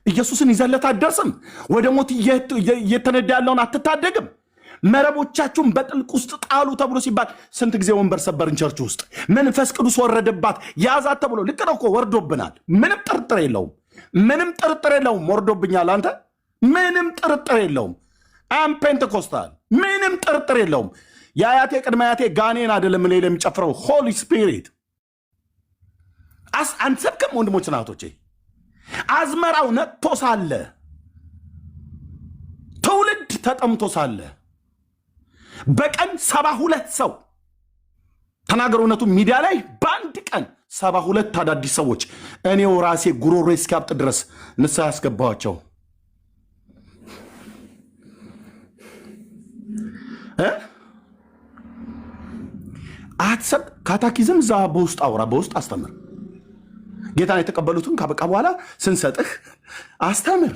ኢየሱስን ይዘለት አትደርስም። ወደ ሞት እየተነዳ ያለውን አትታደግም። መረቦቻችሁን በጥልቅ ውስጥ ጣሉ ተብሎ ሲባል ስንት ጊዜ ወንበር ሰበርን ቸርች ውስጥ። መንፈስ ቅዱስ ወረደባት ያዛት ተብሎ ልክ ነው እኮ ወርዶብናል። ምንም ጥርጥር የለውም ወርዶብኛል። አንተ ምንም ጥርጥር የለውም። አም ፔንቴኮስታል ምንም ጥርጥር የለውም። የአያቴ ቅድመ አያቴ ጋኔን አይደለም ሌላ የሚጨፍረው ሆሊ ስፒሪት። አንሰብክም ወንድሞች ናቶቼ። አዝመራው ነጥቶ ሳለ ትውልድ ተጠምቶ ሳለ በቀን 72 ሰው ተናገር። እውነቱ ሚዲያ ላይ በአንድ ቀን 72 አዳዲስ ሰዎች እኔው ራሴ ጉሮሮ እስኪያብጥ ድረስ ንስሐ ያስገባኋቸው። አትሰብ ካታኪዝም ዛ በውስጥ አውራ፣ በውስጥ አስተምር። ጌታን የተቀበሉትን ካበቃ በኋላ ስንሰጥህ አስተምር።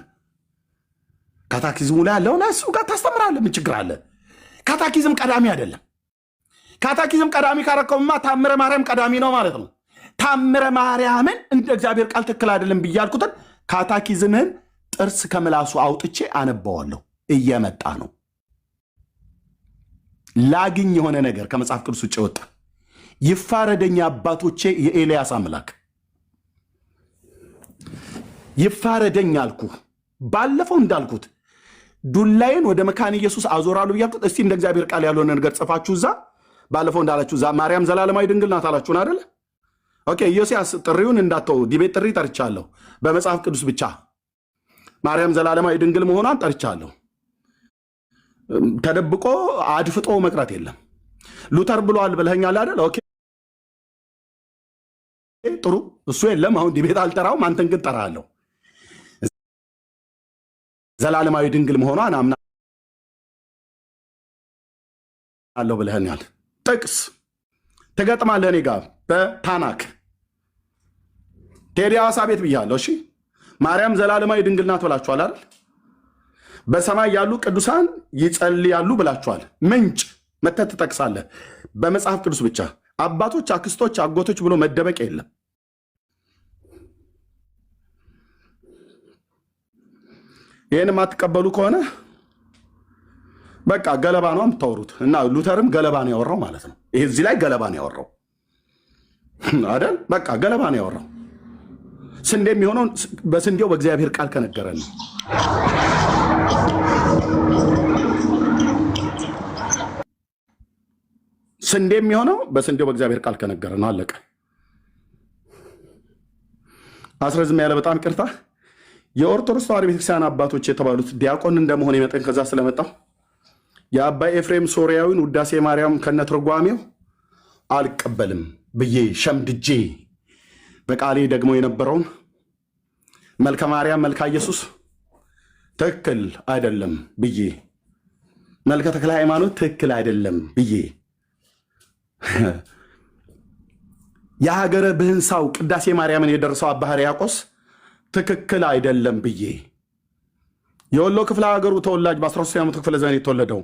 ካታኪዝሙ ላይ ያለውን እሱ ጋር ታስተምራለህ። ምን ችግር አለ? ካታኪዝም ቀዳሚ አይደለም። ካታኪዝም ቀዳሚ ካረከውማ ታምረ ማርያም ቀዳሚ ነው ማለት ነው። ታምረ ማርያምን እንደ እግዚአብሔር ቃል ትክክል አይደለም ብያልኩትን ካታኪዝምህን ጥርስ ከምላሱ አውጥቼ አነባዋለሁ። እየመጣ ነው። ላግኝ የሆነ ነገር ከመጽሐፍ ቅዱስ ውጭ ወጣ። ይፋረደኝ አባቶቼ የኤልያስ አምላክ ይፋረደኝ አልኩ። ባለፈው እንዳልኩት ዱላዬን ወደ መካነ ኢየሱስ አዞራለሁ ብያልኩት። እስቲ እንደ እግዚአብሔር ቃል ያልሆነ ነገር ጽፋችሁ እዛ ባለፈው እንዳላችሁ እዛ ማርያም ዘላለማዊ ድንግል ናት አላችሁን አይደለ? ኦኬ ኢዮስያስ ጥሪውን እንዳትተው፣ ዲቤት ጥሪ ጠርቻለሁ። በመጽሐፍ ቅዱስ ብቻ ማርያም ዘላለማዊ ድንግል መሆኗን ጠርቻለሁ። ተደብቆ አድፍጦ መቅረት የለም። ሉተር ብሏል ብለኸኛል አይደል? ኦኬ ጥሩ፣ እሱ የለም። አሁን ዲቤት አልጠራውም፣ አንተን ግን ጠራለሁ። ዘላለማዊ ድንግል መሆኗን አምናለሁ ብለኸኛል። ጥቅስ ትገጥማለህ እኔ ጋር በታናክ ቴዲ ሐዋሳ ቤት ብያለሁ። እሺ ማርያም ዘላለማዊ ድንግል ናት ብላችኋል አይደል? በሰማይ ያሉ ቅዱሳን ይጸልያሉ ብላችኋል። ምንጭ መተት ትጠቅሳለህ። በመጽሐፍ ቅዱስ ብቻ አባቶች፣ አክስቶች፣ አጎቶች ብሎ መደበቅ የለም። ይህን የማትቀበሉ ከሆነ በቃ ገለባ ነው የምታወሩት። እና ሉተርም ገለባ ነው ያወራው ማለት ነው። ይሄ እዚህ ላይ ገለባ ነው ያወራው አይደል? በቃ ገለባ ነው ያወራው። ስንዴ የሚሆነው በስንዴው በእግዚአብሔር ቃል ከነገረን ነው። ስንዴ የሚሆነው በስንዴው በእግዚአብሔር ቃል ከነገረን ነው። አለቀ። አስረዝም ያለ በጣም ይቅርታ። የኦርቶዶክስ ተዋሕዶ ቤተክርስቲያን አባቶች የተባሉት ዲያቆን እንደመሆን የመጠን ከዛ ስለመጣው የአባ ኤፍሬም ሶርያዊን ውዳሴ ማርያም ከነትርጓሜው አልቀበልም ብዬ ሸምድጄ በቃሌ ደግሞ የነበረውን መልከ ማርያም መልካ ኢየሱስ ትክክል አይደለም ብዬ መልከ ተክለ ሃይማኖት ትክክል አይደለም ብዬ የሀገረ ብህንሳው ቅዳሴ ማርያምን የደረሰው አባ ሕርያቆስ ትክክል አይደለም ብዬ የወሎ ክፍለ ሀገሩ ተወላጅ በ13ኛው መቶ ክፍለ ዘመን የተወለደው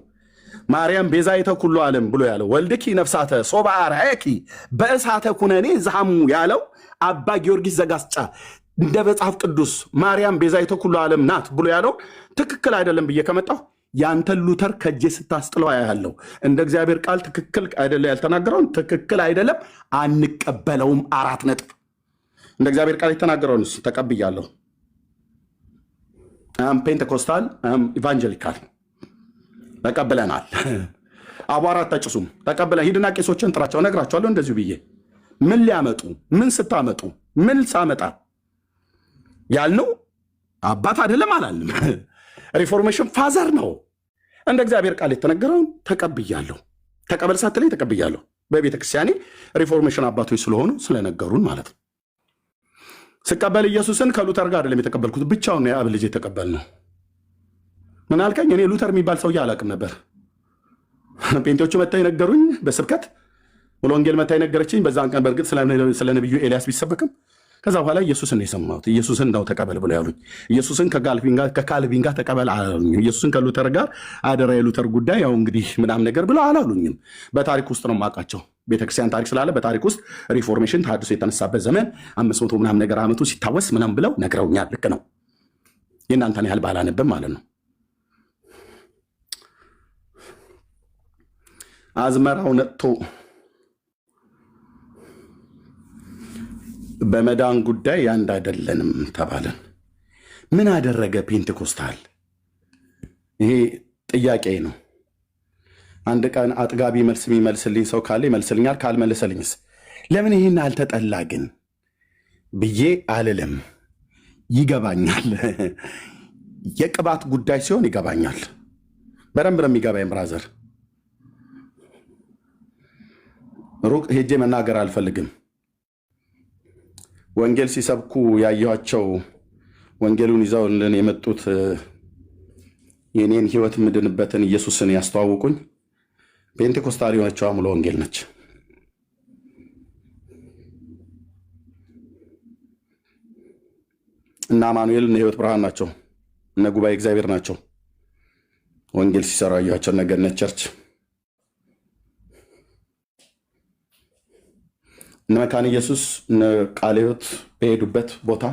ማርያም ቤዛይተ ኩሉ ዓለም ብሎ ያለው ወልድኪ ነፍሳተ ሶባ አርአየኪ በእሳተ ኩነኔ ዝሃሙ ያለው አባ ጊዮርጊስ ዘጋስጫ እንደ መጽሐፍ ቅዱስ ማርያም ቤዛይተ ኩሉ ዓለም ናት ብሎ ያለው ትክክል አይደለም ብዬ ከመጣሁ ያንተን ሉተር ከጄ ስታስጥለው ያለው እንደ እግዚአብሔር ቃል ትክክል አይደለም ያልተናገረውን ትክክል አይደለም አንቀበለውም። 4 ነጥብ። እንደ እግዚአብሔር ቃል የተናገረውን ተቀብያለሁ። ፔንቴኮስታል ኢቫንጀሊካል ተቀብለናል። አቧራ አታጭሱም ተቀብለን ሂድና ቄሶችን ጥራቸው ነግራቸዋለሁ። እንደዚሁ ብዬ ምን ሊያመጡ ምን ስታመጡ ምን ሳመጣ ያልነው አባት አይደለም አላልንም። ሪፎርሜሽን ፋዘር ነው። እንደ እግዚአብሔር ቃል የተነገረውን ተቀብያለሁ። ተቀበል ሳትለኝ ተቀብያለሁ። በቤተ ክርስቲያኔ ሪፎርሜሽን አባቶች ስለሆኑ ስለነገሩን ማለት ነው። ስቀበል ኢየሱስን ከሉተር ጋር አይደለም የተቀበልኩት፣ ብቻውን ነው የአብ ልጅ የተቀበል ነው። ምን አልከኝ? እኔ ሉተር የሚባል ሰውዬ አላውቅም ነበር። ጴንጤዎቹ መታ የነገሩኝ በስብከት ሙሉ ወንጌል መታ የነገረችኝ በዛን ቀን። በእርግጥ ስለ ነቢዩ ኤልያስ ቢሰበክም ከዛ በኋላ ኢየሱስን ነው የሰማሁት። ኢየሱስን ነው ተቀበል ብለው ያሉኝ። ኢየሱስን ከካልቪን ጋር ተቀበል አላሉኝም። ኢየሱስን ከሉተር ጋር አደራ የሉተር ጉዳይ ያው እንግዲህ ምናምን ነገር ብለው አላሉኝም። በታሪክ ውስጥ ነው የማውቃቸው። ቤተክርስቲያን ታሪክ ስላለ በታሪክ ውስጥ ሪፎርሜሽን ተሐድሶ የተነሳበት ዘመን 500 ምናምን ነገር ዓመቱ ሲታወስ ምናምን ብለው ነግረውኛል። ልክ ነው። የእናንተን ያህል ባላነብም ማለት ነው። አዝመራው ነጥቶ በመዳን ጉዳይ አንድ አይደለንም ተባለን። ምን አደረገ ፔንቴኮስታል? ይሄ ጥያቄ ነው። አንድ ቀን አጥጋቢ መልስ የሚመልስልኝ ሰው ካለ ይመልስልኛል። ካልመለሰልኝስ ለምን ይህን አልተጠላ ግን ብዬ አልልም። ይገባኛል። የቅባት ጉዳይ ሲሆን ይገባኛል። በደንብ ነው የሚገባኝ ብራዘር። ሩቅ ሄጄ መናገር አልፈልግም። ወንጌል ሲሰብኩ ያየኋቸው ወንጌሉን ይዘውልን የመጡት የኔን ህይወት ምድንበትን ኢየሱስን ያስተዋውቁኝ ፔንቴኮስታል የሆነችው ሙሉ ወንጌል ነች። እና አማኑኤል እነ ህይወት ብርሃን ናቸው። እነ ጉባኤ እግዚአብሔር ናቸው። ወንጌል ሲሰራ ያያቸው እነ ገነት ቸርች፣ እነ መካነ ኢየሱስ፣ እነ ቃለ ሕይወት በሄዱበት ቦታ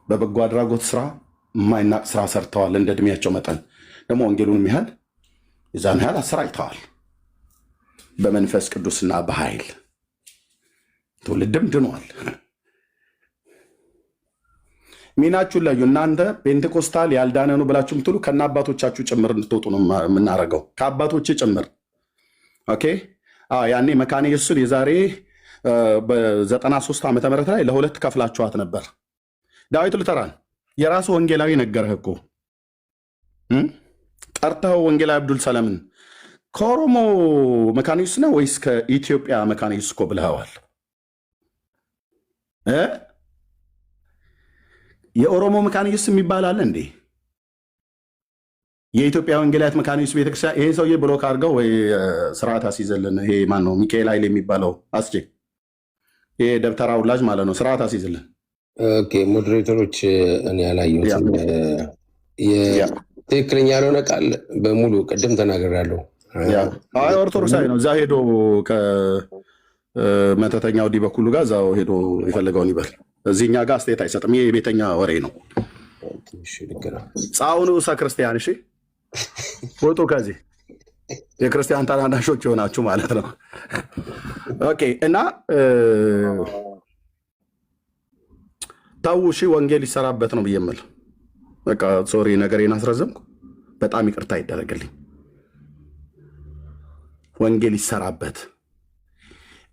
በበጎ አድራጎት ስራ የማይናቅ ስራ ሰርተዋል። እንደ እድሜያቸው መጠን ደግሞ ወንጌሉን ያህል የዛን ያህል አሰራጭተዋል። በመንፈስ ቅዱስና በኃይል ትውልድም ድኗል። ሚናችሁን ለዩ። እናንተ ፔንቴኮስታል ያልዳነ ነው ብላችሁ ምትሉ ከና አባቶቻችሁ ጭምር እንድትወጡ ነው የምናደርገው፣ ከአባቶች ጭምር። ኦኬ። ያኔ መካነ ኢየሱስን የዛሬ በ93 ዓመተ ምህረት ላይ ለሁለት ከፍላችኋት ነበር። ዳዊት ሉተራን የራሱ ወንጌላዊ ነገረህ እኮ ጠርተኸው ወንጌላዊ አብዱል ሰላምን ከኦሮሞ መካነ ኢየሱስ ነው ወይስ ከኢትዮጵያ መካነ ኢየሱስ እኮ ብለኸዋል። የኦሮሞ መካነ ኢየሱስ የሚባል አለ እንዴ? የኢትዮጵያ ወንጌላዊት መካነ ኢየሱስ ቤተክርስቲያን። ይሄ ሰውዬ ብሎክ አድርገው ወይ ስርዓት አስይዘልን። ይሄ ማን ነው? ሚካኤል ኃይል የሚባለው አስቼ፣ ይሄ ደብተራ ውላጅ ማለት ነው። ስርዓት አስይዝልን። ኦኬ ሞዴሬተሮች፣ እኔ ያላየሁትም ትክክለኛ ያልሆነ ቃል በሙሉ ቅድም ተናግሬያለሁ። ኦርቶዶክሳዊ ነው። እዛ ሄዶ ከመተተኛው ዲ በኩሉ ጋር እዛው ሄዶ የፈለገውን ይበል። እዚህኛ ጋር አስተያየት አይሰጥም። ይሄ የቤተኛ ወሬ ነው። ጻውኑ ክርስቲያን። እሺ ወጡ ከዚህ የክርስቲያን ታናናሾች የሆናችሁ ማለት ነው። ኦኬ። እና ታው እሺ፣ ወንጌል ይሰራበት ነው ብዬ የምል። በቃ ሶሪ ነገሬን አስረዘምኩ። በጣም ይቅርታ ይደረግልኝ። ወንጌል ይሰራበት።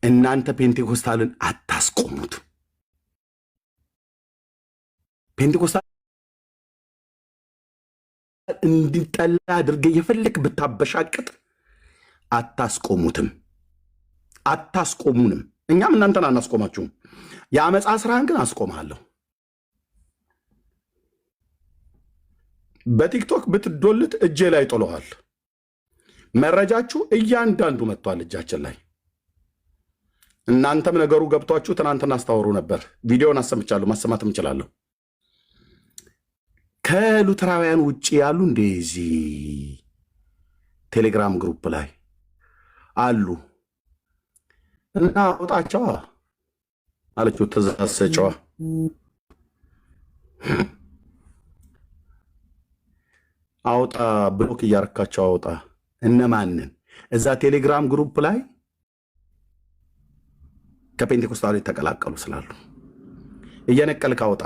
እናንተ ፔንቴኮስታልን አታስቆሙት። ፔንቴኮስታል እንዲጠላ አድርገህ የፈለክ ብታበሻቅጥ አታስቆሙትም፣ አታስቆሙንም። እኛም እናንተን አናስቆማችሁም። የአመፃ ስራህን ግን አስቆምሃለሁ። በቲክቶክ ብትዶልት እጄ ላይ ጥሎሃል። መረጃችሁ እያንዳንዱ መጥቷል እጃችን ላይ። እናንተም ነገሩ ገብቷችሁ ትናንትና አስታወሩ ነበር። ቪዲዮን አሰምቻለሁ፣ ማሰማትም እችላለሁ። ከሉተራውያን ውጭ ያሉ እንደዚህ ቴሌግራም ግሩፕ ላይ አሉ እና አውጣቸዋ አለችው። ትእዛዝ ሰጪዋ አውጣ፣ ብሎክ እያረካቸው አውጣ። እነማንን? እዛ ቴሌግራም ግሩፕ ላይ ከፔንቴኮስታሎች ተቀላቀሉ ስላሉ እየነቀልክ አውጣ።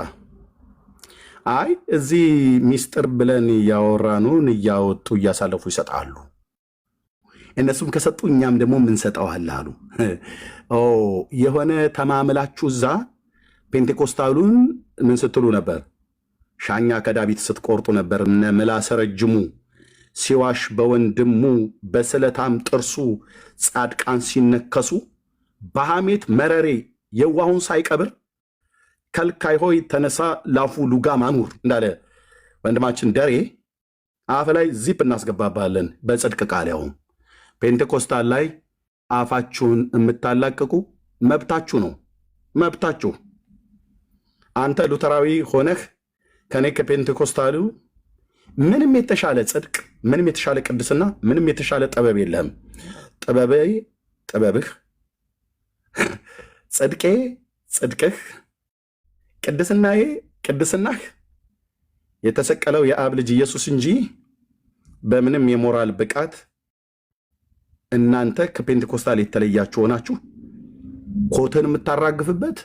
አይ እዚህ ሚስጥር ብለን እያወራኑን እያወጡ እያሳለፉ ይሰጣሉ። እነሱም ከሰጡ እኛም ደግሞ ምንሰጠዋል አሉ። የሆነ ተማምላችሁ እዛ ፔንቴኮስታሉን ምን ስትሉ ነበር? ሻኛ ከዳቢት ስትቆርጡ ነበር። እነ ምላሰ ረጅሙ ሲዋሽ በወንድሙ በስለታም ጥርሱ ጻድቃን ሲነከሱ በሐሜት መረሬ የዋሁን ሳይቀብር ከልካይ ሆይ ተነሳ ላፉ ሉጋ ማኑር እንዳለ ወንድማችን ደሬ አፍ ላይ ዚፕ እናስገባባለን በጽድቅ ቃል። ያውም ፔንቴኮስታል ላይ አፋችሁን የምታላቅቁ መብታችሁ ነው፣ መብታችሁ። አንተ ሉተራዊ ሆነህ ከኔ ከፔንቴኮስታሉ ምንም የተሻለ ጽድቅ፣ ምንም የተሻለ ቅድስና፣ ምንም የተሻለ ጥበብ የለህም። ጥበቤ ጥበብህ፣ ጽድቄ ጽድቅህ፣ ቅድስናዬ ቅድስናህ የተሰቀለው የአብ ልጅ ኢየሱስ እንጂ በምንም የሞራል ብቃት እናንተ ከፔንቴኮስታል የተለያችሁ ሆናችሁ ኮትን የምታራግፍበት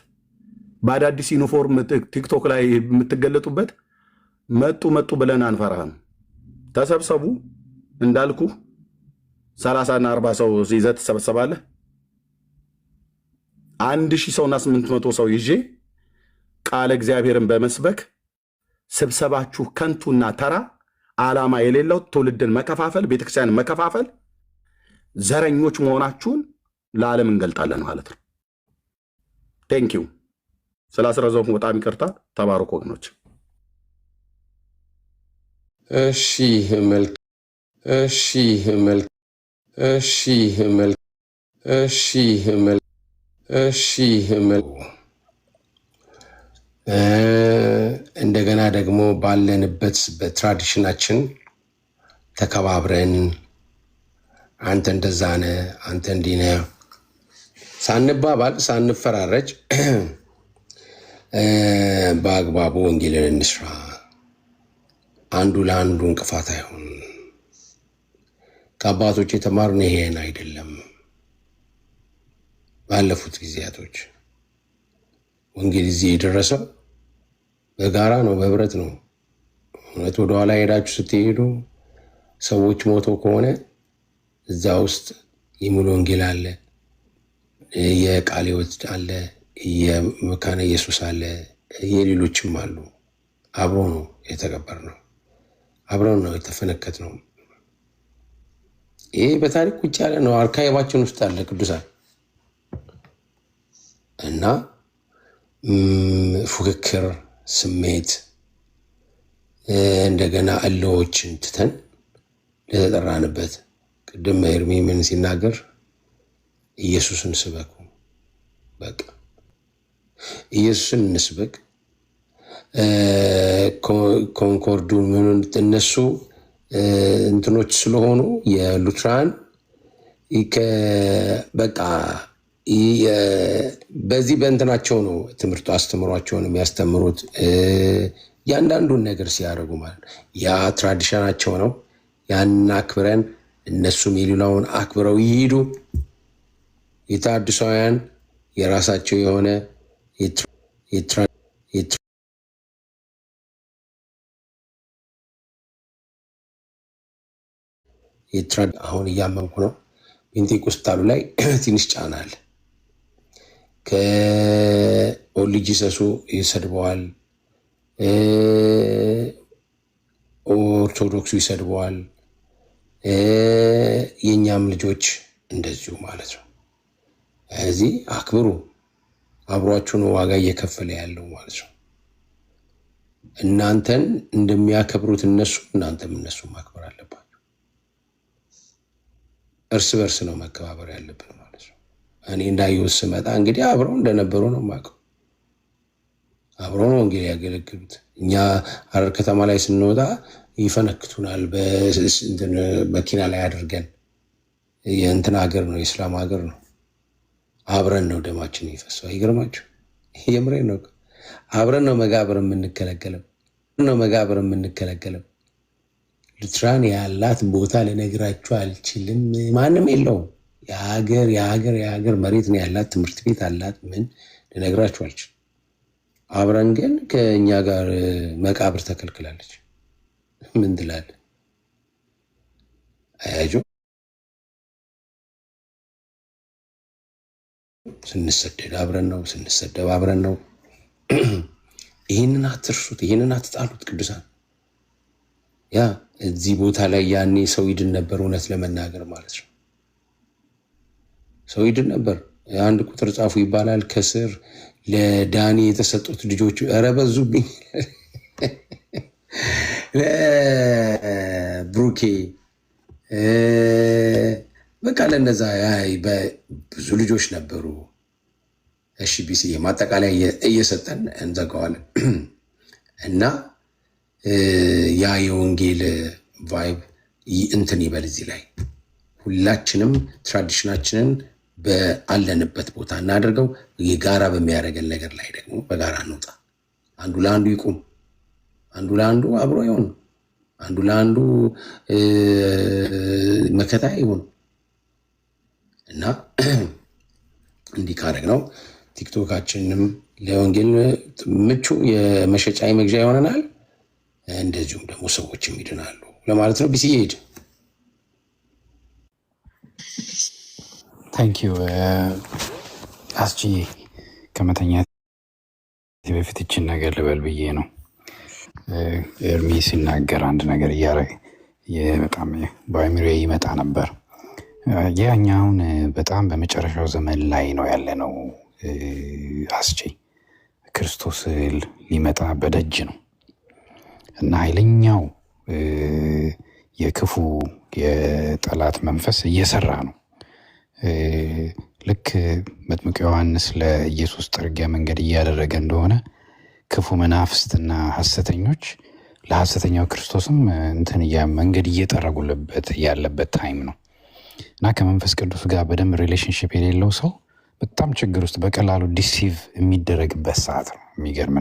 በአዳዲስ ዩኒፎርም ቲክቶክ ላይ የምትገለጡበት መጡ ብለን አንፈራህም። ተሰብሰቡ እንዳልኩ 30 እና 40 ሰው ይዘህ ትሰበሰባለህ። 1000 ሰውና 800 ሰው ይዤ ቃለ እግዚአብሔርን በመስበክ ስብሰባችሁ ከንቱና ተራ ዓላማ የሌለው ትውልድን መከፋፈል፣ ቤተክርስቲያንን መከፋፈል፣ ዘረኞች መሆናችሁን ለዓለም እንገልጣለን ማለት ነው። ቴንኪው። ስላስረዘሙ በጣም ይቅርታ። ተባረኩ ወገኖች። እሺ መልክ እሺ መልክ እሺ መልክ እሺ መልክ እሺ መልክ እንደገና ደግሞ ባለንበት በትራዲሽናችን ተከባብረን አንተ እንደዛ ነህ አንተ እንዲህ ነህ ሳንባባል ሳንፈራረጅ በአግባቡ ወንጌልን እንስራ። አንዱ ለአንዱ እንቅፋት አይሁን። ከአባቶች የተማርነው ይሄን አይደለም። ባለፉት ጊዜያቶች ወንጌል እዚህ የደረሰው በጋራ ነው፣ በህብረት ነው። እውነት ወደኋላ ሄዳችሁ ስትሄዱ ሰዎች ሞተው ከሆነ እዛ ውስጥ የሙሉ ወንጌል አለ፣ የቃለ ሕይወት አለ፣ የመካነ ኢየሱስ አለ፣ የሌሎችም አሉ። አብሮ ነው የተቀበር ነው፣ አብረን ነው የተፈነከት ነው። ይሄ በታሪክ ውጭ ያለ ነው፣ አርካይባችን ውስጥ አለ ቅዱሳን እና ፉክክር ስሜት እንደገና እልዎችን ትተን ለተጠራንበት ቅድም ኤርሚ ምን ሲናገር ኢየሱስን ስበኩ፣ በቃ ኢየሱስን እንስበክ። ኮንኮርዱ ምን እነሱ እንትኖች ስለሆኑ የሉትራን በቃ በዚህ በእንትናቸው ነው ትምህርቱ አስተምሯቸውን የሚያስተምሩት። ያንዳንዱን ነገር ሲያደርጉ ማለት ያ ትራዲሽናቸው ነው። ያንን አክብረን እነሱም የሌላውን አክብረው ይሄዱ። የተሐድሳውያን የራሳቸው የሆነ አሁን እያመንኩ ነው። ፔንቴኮስታሉ ላይ ትንሽ ጫና አለ። ከኦንሊ ጂሰሱ ይሰድበዋል፣ ኦርቶዶክሱ ይሰድበዋል፣ የእኛም ልጆች እንደዚሁ ማለት ነው። እዚህ አክብሩ፣ አብሯችሁን ዋጋ እየከፈለ ያለው ማለት ነው። እናንተን እንደሚያከብሩት እነሱ እናንተም እነሱ ማክበር አለባቸው። እርስ በርስ ነው መከባበር ያለብን ማለት ነው። እኔ እንዳየሁት ስመጣ እንግዲህ አብረው እንደነበሩ ነው የማውቀው። አብረው ነው እንግዲህ ያገለግሉት። እኛ ሐረር ከተማ ላይ ስንወጣ ይፈነክቱናል መኪና ላይ አድርገን። የእንትን ሀገር ነው፣ የእስላም ሀገር ነው። አብረን ነው ደማችን ይፈሰው። አይገርማችሁ? የምሬን ነው። አብረን ነው መጋብር የምንከለከለው። ሉትራን ያላት ቦታ ልነግራችሁ አልችልም። ማንም የለውም። የሀገር መሬት ነው ያላት፣ ትምህርት ቤት አላት። ምን ልነግራችሁ አልችልም። አብረን ግን ከእኛ ጋር መቃብር ተከልክላለች። ምን ትላለህ? አያጆ ስንሰደድ አብረን ነው፣ ስንሰደብ አብረን ነው። ይህንን አትርሱት፣ ይህንን አትጣሉት ቅዱሳን። ያ እዚህ ቦታ ላይ ያኔ ሰው ይድን ነበር፣ እውነት ለመናገር ማለት ነው። ሰው ይድን ነበር። አንድ ቁጥር ጻፉ ይባላል ከስር ለዳኒ የተሰጡት ልጆች ኧረ በዙብኝ። ለብሩኬ በቃ ለነዛ ብዙ ልጆች ነበሩ። እሺ ቢስዬ ማጠቃለያ እየሰጠን እንዘጋዋለን። እና ያ የወንጌል ቫይብ እንትን ይበል። እዚህ ላይ ሁላችንም ትራዲሽናችንን በአለንበት ቦታ እናደርገው። የጋራ በሚያደርገን ነገር ላይ ደግሞ በጋራ እንውጣ። አንዱ ለአንዱ ይቁም፣ አንዱ ለአንዱ አብሮ ይሁን፣ አንዱ ለአንዱ መከታ ይሁን እና እንዲህ ካደረግ ነው ቲክቶካችንም ለወንጌል ምቹ የመሸጫ መግዣ ይሆነናል። እንደዚሁም ደግሞ ሰዎችም ይድናሉ ለማለት ነው። ቢስዬ ሄድ ታንኪዩ አስችዬ ከመተኛት በፊት ይችን ነገር ልበል ብዬ ነው። ኤርሚ ሲናገር አንድ ነገር እያደረገ በጣም በአእምሮ ይመጣ ነበር። ያኛውን በጣም በመጨረሻው ዘመን ላይ ነው ያለ ነው። አስቼ ክርስቶስ ሊመጣ በደጅ ነው እና ኃይለኛው የክፉ የጠላት መንፈስ እየሰራ ነው። ልክ መጥምቁ ዮሐንስ ለኢየሱስ ጥርጊያ መንገድ እያደረገ እንደሆነ ክፉ መናፍስትና ሐሰተኞች ለሐሰተኛው ክርስቶስም መንገድ እየጠረጉለት ያለበት ታይም ነው እና ከመንፈስ ቅዱስ ጋር በደንብ ሪሌሽንሽፕ የሌለው ሰው በጣም ችግር ውስጥ በቀላሉ ዲሲቭ የሚደረግበት ሰዓት ነው። የሚገርም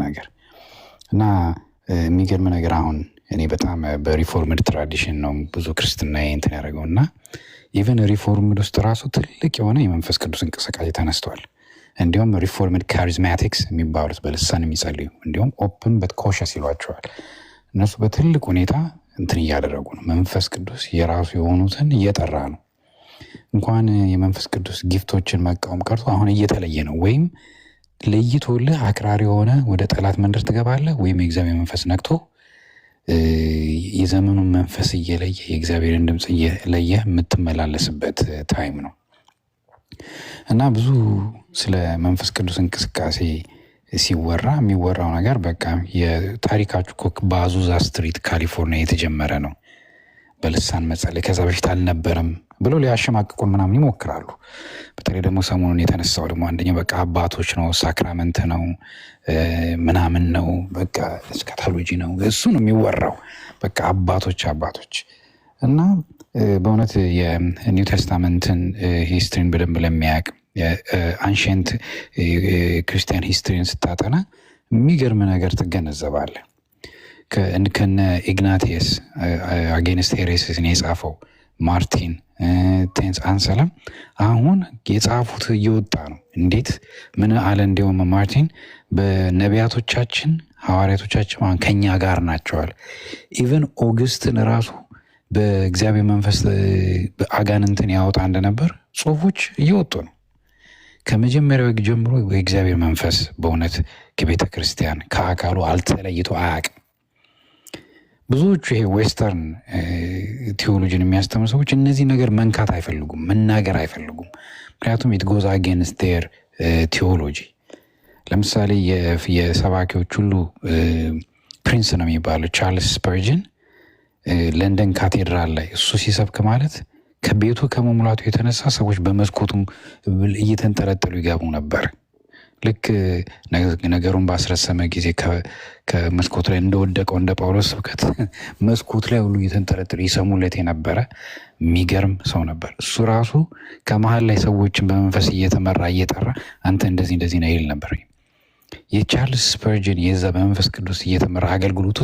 ነገር አሁን እኔ በጣም በሪፎርምድ ትራዲሽን ነው ብዙ ክርስትና እንትን ያደረገው እና ኢቨን ሪፎርምድ ውስጥ ራሱ ትልቅ የሆነ የመንፈስ ቅዱስ እንቅስቃሴ ተነስቷል። እንዲሁም ሪፎርምድ ካሪዝማቲክስ የሚባሉት በልሳን የሚጸልዩ እንዲሁም ኦፕን በት ኮሸስ ይሏቸዋል። እነሱ በትልቅ ሁኔታ እንትን እያደረጉ ነው። መንፈስ ቅዱስ የራሱ የሆኑትን እየጠራ ነው። እንኳን የመንፈስ ቅዱስ ጊፍቶችን መቃወም ቀርቶ አሁን እየተለየ ነው። ወይም ለይቶልህ አክራሪ የሆነ ወደ ጠላት መንደር ትገባለህ፣ ወይም የእግዚአብሔር መንፈስ ነክቶ የዘመኑን መንፈስ እየለየ የእግዚአብሔርን ድምፅ እየለየ የምትመላለስበት ታይም ነው እና ብዙ ስለ መንፈስ ቅዱስ እንቅስቃሴ ሲወራ የሚወራው ነገር በቃ የታሪካችሁ እኮ በአዙዛ ስትሪት ካሊፎርኒያ የተጀመረ ነው በልሳን መጸለይ፣ ከዛ በፊት አልነበረም ብሎ ሊያሸማቅቁን ምናምን ይሞክራሉ። በተለይ ደግሞ ሰሞኑን የተነሳው ደግሞ አንደኛው በቃ አባቶች ነው፣ ሳክራመንት ነው ምናምን ነው፣ በቃ እስካቶሎጂ ነው፣ እሱ ነው የሚወራው። በቃ አባቶች እና በእውነት የኒው ቴስታመንትን ሂስትሪን በደንብ ለሚያውቅ አንሽንት ክርስቲያን ሂስትሪን ስታጠና የሚገርም ነገር ትገነዘባለህ። ከነ ኢግናቲየስ አጌንስት ሄሬሲስን የጻፈው ማርቲን ቴንስ አንሰለም አሁን የጻፉት እየወጣ ነው። እንዴት ምን አለ? እንዲሁም ማርቲን በነቢያቶቻችን ሐዋርያቶቻችን አሁን ከኛ ጋር ናቸዋል። ኢቨን ኦግስትን ራሱ በእግዚአብሔር መንፈስ አጋንንትን ያወጣ እንደነበር ጽሁፎች እየወጡ ነው። ከመጀመሪያው ጀምሮ የእግዚአብሔር መንፈስ በእውነት ከቤተ ክርስቲያን ከአካሉ አልተለይቶ አያውቅም። ብዙዎቹ ይሄ ዌስተርን ቴዎሎጂን የሚያስተምሩ ሰዎች እነዚህ ነገር መንካት አይፈልጉም፣ መናገር አይፈልጉም። ምክንያቱም ኢት ጎዝ አጌንስት ዴር ቴዎሎጂ። ለምሳሌ የሰባኪዎች ሁሉ ፕሪንስ ነው የሚባለው ቻርልስ ስፐርጅን ለንደን ካቴድራል ላይ እሱ ሲሰብክ ማለት ከቤቱ ከመሙላቱ የተነሳ ሰዎች በመስኮቱም እየተንጠለጠሉ ይገቡ ነበር። ልክ ነገሩን ባስረሰመ ጊዜ ከመስኮት ላይ እንደወደቀው እንደ ጳውሎስ ስብከት መስኮት ላይ ሁሉ እየተንጠለጠሉ ይሰሙለት የነበረ የሚገርም ሰው ነበር። እሱ ራሱ ከመሀል ላይ ሰዎችን በመንፈስ እየተመራ እየጠራ አንተ እንደዚህ እንደዚህ ነው ይል ነበር። የቻርልስ ስፐርጅን የዛ በመንፈስ ቅዱስ እየተመራ አገልግሎቱ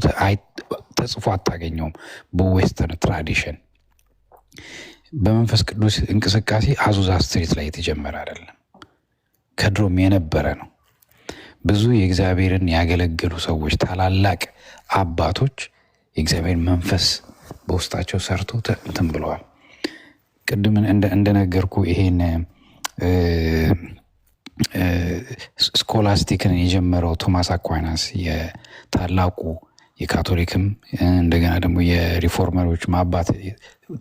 ተጽፎ አታገኘውም በዌስተርን ትራዲሽን። በመንፈስ ቅዱስ እንቅስቃሴ አዙዛ ስትሪት ላይ የተጀመረ አይደለም፣ ከድሮም የነበረ ነው። ብዙ የእግዚአብሔርን ያገለገሉ ሰዎች ታላላቅ አባቶች የእግዚአብሔር መንፈስ በውስጣቸው ሰርቶ እንትን ብለዋል። ቅድም እንደነገርኩ ይሄን ስኮላስቲክን የጀመረው ቶማስ አኳይናስ የታላቁ የካቶሊክም እንደገና ደግሞ የሪፎርመሮች አባት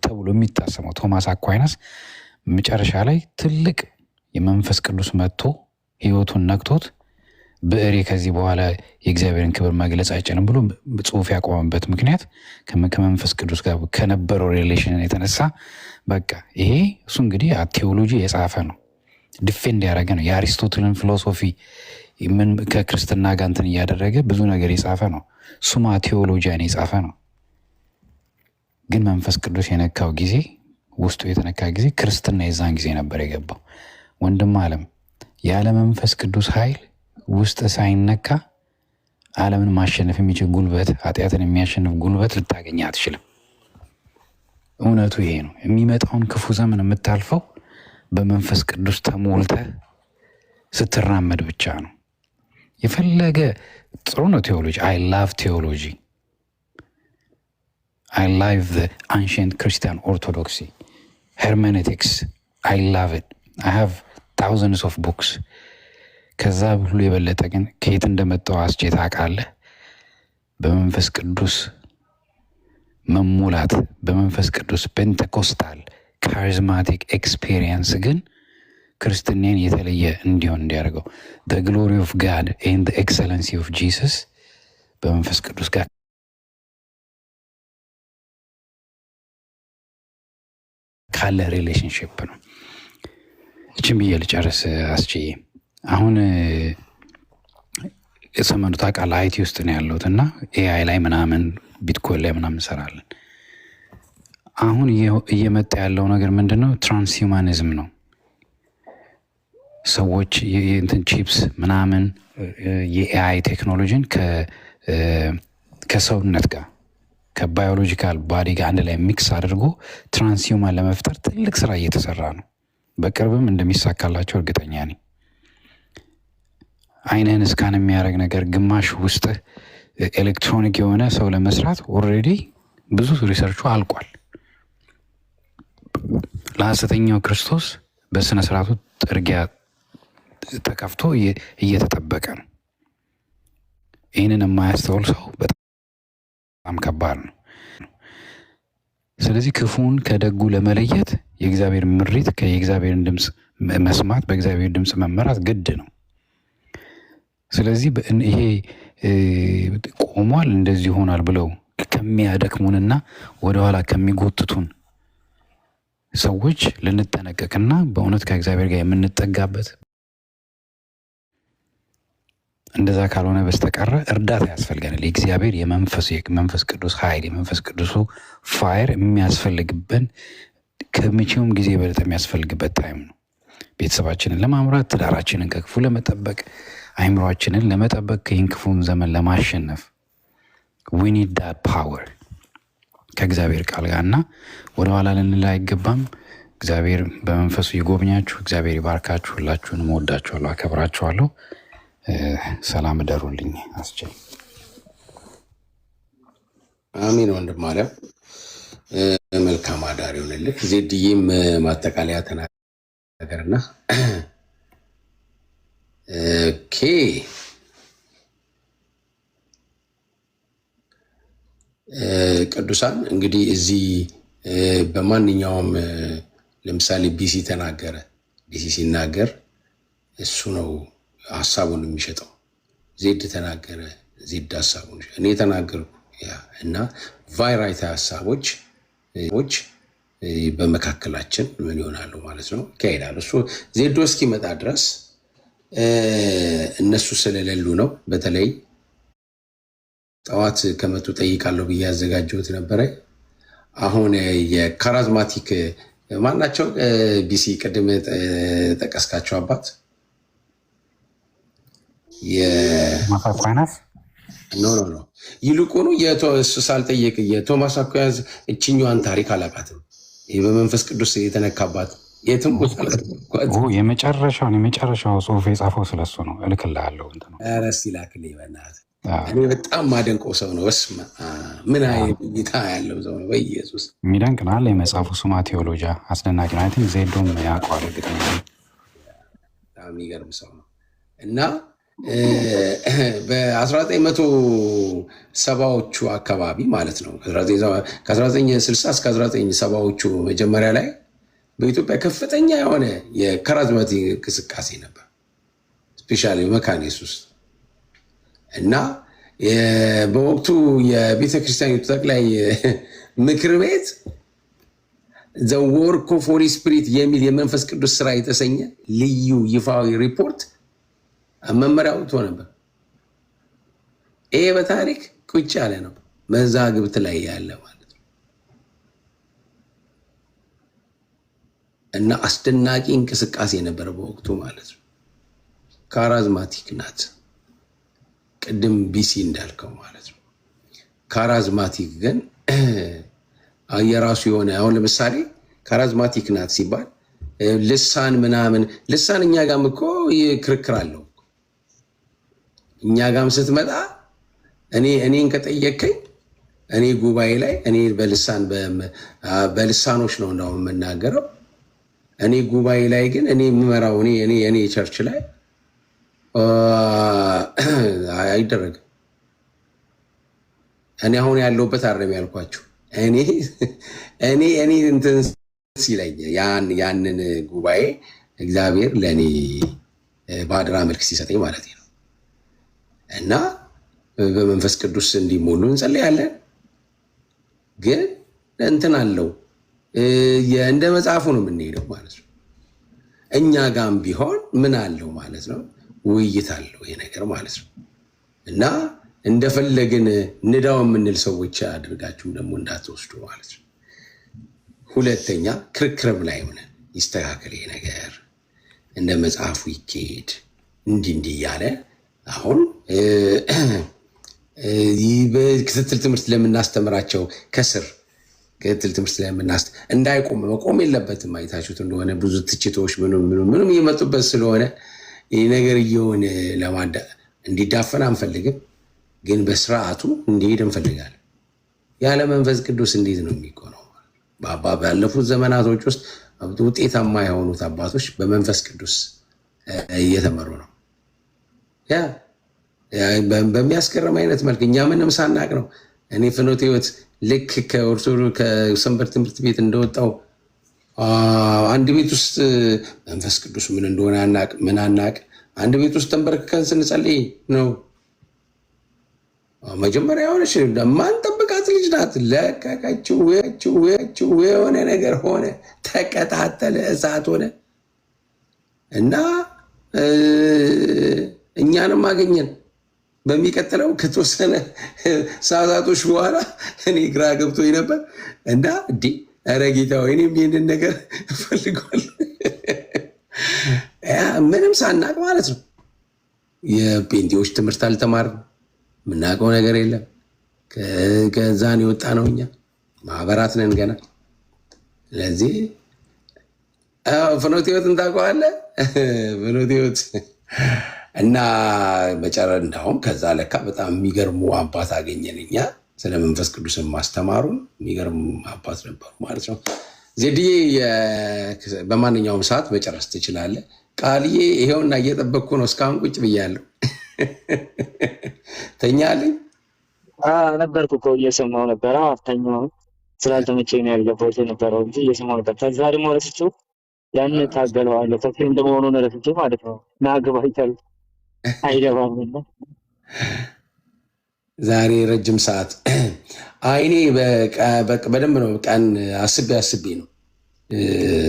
ተብሎ የሚታሰመው ቶማስ አኳይናስ መጨረሻ ላይ ትልቅ የመንፈስ ቅዱስ መጥቶ ህይወቱን ነክቶት ብዕሬ ከዚህ በኋላ የእግዚአብሔርን ክብር መግለጽ አይችልም ብሎ ጽሑፍ ያቆመበት ምክንያት ከመንፈስ ቅዱስ ጋር ከነበረው ሪሌሽን የተነሳ በቃ ይሄ እሱ እንግዲህ ቴዎሎጂ የጻፈ ነው፣ ዲፌንድ ያደረገ ነው። የአሪስቶትልን ፊሎሶፊ ምን ከክርስትና ጋር እንትን እያደረገ ብዙ ነገር የጻፈ ነው። ሱማ ቴዎሎጂያን የጻፈ ነው። ግን መንፈስ ቅዱስ የነካው ጊዜ ውስጡ የተነካ ጊዜ ክርስትና የዛን ጊዜ ነበር የገባው። ወንድም ዓለም ያለ መንፈስ ቅዱስ ኃይል ውስጥ ሳይነካ ዓለምን ማሸነፍ የሚችል ጉልበት፣ ኃጢአትን የሚያሸንፍ ጉልበት ልታገኝ አትችልም። እውነቱ ይሄ ነው። የሚመጣውን ክፉ ዘመን የምታልፈው በመንፈስ ቅዱስ ተሞልተ ስትራመድ ብቻ ነው። የፈለገ ጥሩ ነው ቴዎሎጂ። አይ ላቭ ቴዎሎጂ። አይ ላቭ ዘ አንሽንት ክርስቲያን ኦርቶዶክሲ ሄርሜኔቲክስ። አይ ላቭ ኢት። አይ ሃቭ ታውዘንድስ ኦፍ ቡክስ። ከዛ ሁሉ የበለጠ ግን ከየት እንደመጣው አስቼ ታውቃለህ? በመንፈስ ቅዱስ መሙላት፣ በመንፈስ ቅዱስ ፔንቴኮስታል ካሪዝማቲክ ኤክስፔሪየንስ ግን ክርስትናን የተለየ እንዲሆን እንዲያደርገው the glory of God and the excellency of Jesus በመንፈስ ቅዱስ ጋር ካለ ሪሌሽንሽፕ ነው። እችም ብዬ ልጨርስ አስችዬ። አሁን የሰመኑ ታውቃለህ አይቲ ውስጥ ነው ያለሁት እና ኤአይ ላይ ምናምን ቢትኮይን ላይ ምናምን እንሰራለን። አሁን እየመጣ ያለው ነገር ምንድን ነው? ትራንስሂውማኒዝም ነው። ሰዎች የእንትን ቺፕስ ምናምን የኤአይ ቴክኖሎጂን ከሰውነት ጋር ከባዮሎጂካል ባዲ ጋር አንድ ላይ ሚክስ አድርጎ ትራንስሂውማን ለመፍጠር ትልቅ ስራ እየተሰራ ነው። በቅርብም እንደሚሳካላቸው እርግጠኛ ነኝ። አይንህን እስካን የሚያደርግ ነገር ግማሽ ውስጥ ኤሌክትሮኒክ የሆነ ሰው ለመስራት ኦልሬዲ ብዙ ሪሰርቹ አልቋል። ለሐሰተኛው ክርስቶስ በስነ ስርዓቱ ጥርጊያ ተከፍቶ እየተጠበቀ ነው። ይህንን የማያስተውል ሰው በጣም ከባድ ነው። ስለዚህ ክፉን ከደጉ ለመለየት የእግዚአብሔር ምሪት የእግዚአብሔርን ድምፅ መስማት፣ በእግዚአብሔር ድምፅ መመራት ግድ ነው። ስለዚህ ይሄ ቆሟል እንደዚህ ይሆናል ብለው ከሚያደክሙንና ወደኋላ ከሚጎትቱን ሰዎች ልንጠነቀቅና በእውነት ከእግዚአብሔር ጋር የምንጠጋበት፣ እንደዛ ካልሆነ በስተቀረ እርዳታ ያስፈልገናል። የእግዚአብሔር የመንፈስ ቅዱስ ኃይል የመንፈስ ቅዱሱ ፋየር የሚያስፈልግበን ከመቼውም ጊዜ በለጠ የሚያስፈልግበት ታይም ነው። ቤተሰባችንን ለማምራት፣ ትዳራችንን ከክፉ ለመጠበቅ፣ አይምሯችንን ለመጠበቅ፣ ይህን ክፉን ዘመን ለማሸነፍ we need that power ከእግዚአብሔር ቃል ጋር እና ወደኋላ ልንል አይገባም። እግዚአብሔር በመንፈሱ ይጎብኛችሁ። እግዚአብሔር ይባርካችሁ። ሁላችሁንም እወዳችኋለሁ፣ አከብራችኋለሁ። ሰላም እደሩልኝ። አስችል አሜን። ወንድም አለም መልካም አዳር ይሆንልህ። ዜድዬም ማጠቃለያ ተናገርና ኦኬ ቅዱሳን እንግዲህ እዚህ በማንኛውም ለምሳሌ ቢሲ ተናገረ። ቢሲ ሲናገር እሱ ነው ሀሳቡን የሚሸጠው። ዜድ ተናገረ፣ ዜድ ሀሳቡን እኔ ተናገርኩ እና ቫይራይት ሀሳቦች በመካከላችን ምን ይሆናሉ ማለት ነው ይካሄዳል። እሱ ዜዶ እስኪመጣ ድረስ እነሱ ስለሌሉ ነው። በተለይ ጠዋት ከመጡ ጠይቃለሁ ብዬ ያዘጋጀሁት ነበረ። አሁን የካራዝማቲክ ማናቸው ቢሲ ቅድም ጠቀስካቸው አባት የማፋፋናስ ኖ ይልቁኑ ሳልጠየቅ የቶማስ አኳያዝ እችኛዋን ታሪክ አላውቃትም። ይህ በመንፈስ ቅዱስ የተነካባት የትም የመጨረሻው ጽሁፍ የጻፈው ስለሱ ነው። እልክልሃለሁ። ረስ ይላክልኝ በእናትህ። እኔ በጣም ማደንቀው ሰው ነው። በስመ አብ ምን አይነት እይታ ያለው ሰው ነው። በኢየሱስ የሚደንቅ ነው አለ የመጽሐፉ ስማ ቴዎሎጂያ አስደናቂ ነው። አይቲንክ ዜዶም ያውቀዋል እርግጠኛ ነኝ። በጣም የሚገርም ሰው ነው እና በ1970ዎቹ አካባቢ ማለት ነው ከ1960 እስከ 1970ዎቹ መጀመሪያ ላይ በኢትዮጵያ ከፍተኛ የሆነ የካራዝማቲክ እንቅስቃሴ ነበር፣ ስፔሻሊ መካነ ኢየሱስ እና በወቅቱ የቤተ ክርስቲያኒቱ ጠቅላይ ምክር ቤት ዘ ወርክ ኦፍ ሆሊ ስፒሪት የሚል የመንፈስ ቅዱስ ስራ የተሰኘ ልዩ ይፋዊ ሪፖርት መመሪያ አውጥቶ ነበር። ይሄ በታሪክ ቁጭ ያለ ነው፣ መዛግብት ላይ ያለ ማለት ነው። እና አስደናቂ እንቅስቃሴ ነበር በወቅቱ ማለት ነው። ካራዝማቲክ ናት፣ ቅድም ቢሲ እንዳልከው ማለት ነው። ካራዝማቲክ ግን የራሱ የሆነ አሁን ለምሳሌ ካራዝማቲክ ናት ሲባል ልሳን ምናምን ልሳን እኛ ጋም እኮ ክርክር አለው። እኛ ጋም ስትመጣ እኔን ከጠየቀኝ እኔ ጉባኤ ላይ እኔ በልሳኖች ነው እንዳው የምናገረው። እኔ ጉባኤ ላይ ግን እኔ የምመራው እኔ ቸርች ላይ አይደረግም። እኔ አሁን ያለሁበት አይደለም ያልኳችሁ። እኔ እንትን ሲለኝ ያንን ጉባኤ እግዚአብሔር ለእኔ በአደራ መልክ ሲሰጠኝ ማለት ነው። እና በመንፈስ ቅዱስ እንዲሞሉ እንጸልያለን። ግን እንትን አለው እንደ መጽሐፉ ነው የምንሄደው ማለት ነው። እኛ ጋም ቢሆን ምን አለው ማለት ነው፣ ውይይት አለው ይሄ ነገር ማለት ነው። እና እንደፈለግን ንዳው የምንል ሰዎች አድርጋችሁም ደግሞ እንዳትወስዱ ማለት ነው። ሁለተኛ ክርክርም ላይ ሆነን ይስተካከል ይሄ ነገር፣ እንደ መጽሐፉ ይኬድ እንዲህ እያለ አሁን በክትትል ትምህርት ለምናስተምራቸው ከስር ክትትል ትምህርት እንዳይቆም መቆም የለበትም። አይታችሁት እንደሆነ ብዙ ትችቶች ምንም እየመጡበት ስለሆነ ይህ ነገር እየሆነ እንዲዳፈን አንፈልግም፣ ግን በስርዓቱ እንዲሄድ እንፈልጋለን። ያለ መንፈስ ቅዱስ እንዴት ነው የሚሆነው? ባለፉት ዘመናቶች ውስጥ ውጤታማ የሆኑት አባቶች በመንፈስ ቅዱስ እየተመሩ ነው። ያ በሚያስገርም አይነት መልክ እኛ ምንም ሳናቅ ነው። እኔ ፍኖተ ሕይወት ልክ ከሰንበት ትምህርት ቤት እንደወጣው አንድ ቤት ውስጥ መንፈስ ቅዱስ ምን እንደሆነ አናቅ። አንድ ቤት ውስጥ ተንበርክከን ስንጸልይ ነው መጀመሪያ የሆነች ማንጠብቃት ልጅ ናት። ለቀቀችው፣ የሆነ ነገር ሆነ፣ ተቀጣጠለ፣ እሳት ሆነ እና እኛንም አገኘን። በሚቀጥለው ከተወሰነ ሰዓታቶች በኋላ እኔ ግራ ገብቶኝ ነበር እና ኧረ ጌታ ወይ እኔም ይህንን ነገር እፈልጋለሁ። ምንም ሳናቅ ማለት ነው። የጴንጤዎች ትምህርት አልተማርንም። የምናውቀው ነገር የለም። ከዛን የወጣ ነው። እኛ ማህበራት ነን ገና። ስለዚህ ፍኖተ ሕይወትን ታውቀዋለህ? ፍኖተ ሕይወት እና እንዳውም ከዛ ለካ በጣም የሚገርሙ አባት አገኘን እኛ። ስለ መንፈስ ቅዱስን ማስተማሩን የሚገርሙ አባት ነበሩ ማለት ነው። ዜድዬ በማንኛውም ሰዓት መጨረስ ትችላለህ። ቃልዬ ይሄውና እየጠበቅኩ ነው። እስካሁን ቁጭ ብያለሁ። ተኛልኝ ነበርኩ እኮ እየሰማሁ ነበረ። ተኛሁ ስላልተመቸኝ ነው ያልገባሁት የነበረው እንጂ እየሰማሁ ነበር። ከዛ ደግሞ ረስቼው ያንን ታገለዋለሁ ከፊ እንደመሆኑን ረስቼው ማለት ነው። ናግባ ይቻል አይገባም። ዛሬ ረጅም ሰዓት አይኔ በደንብ ነው ቀን አስቤ ነው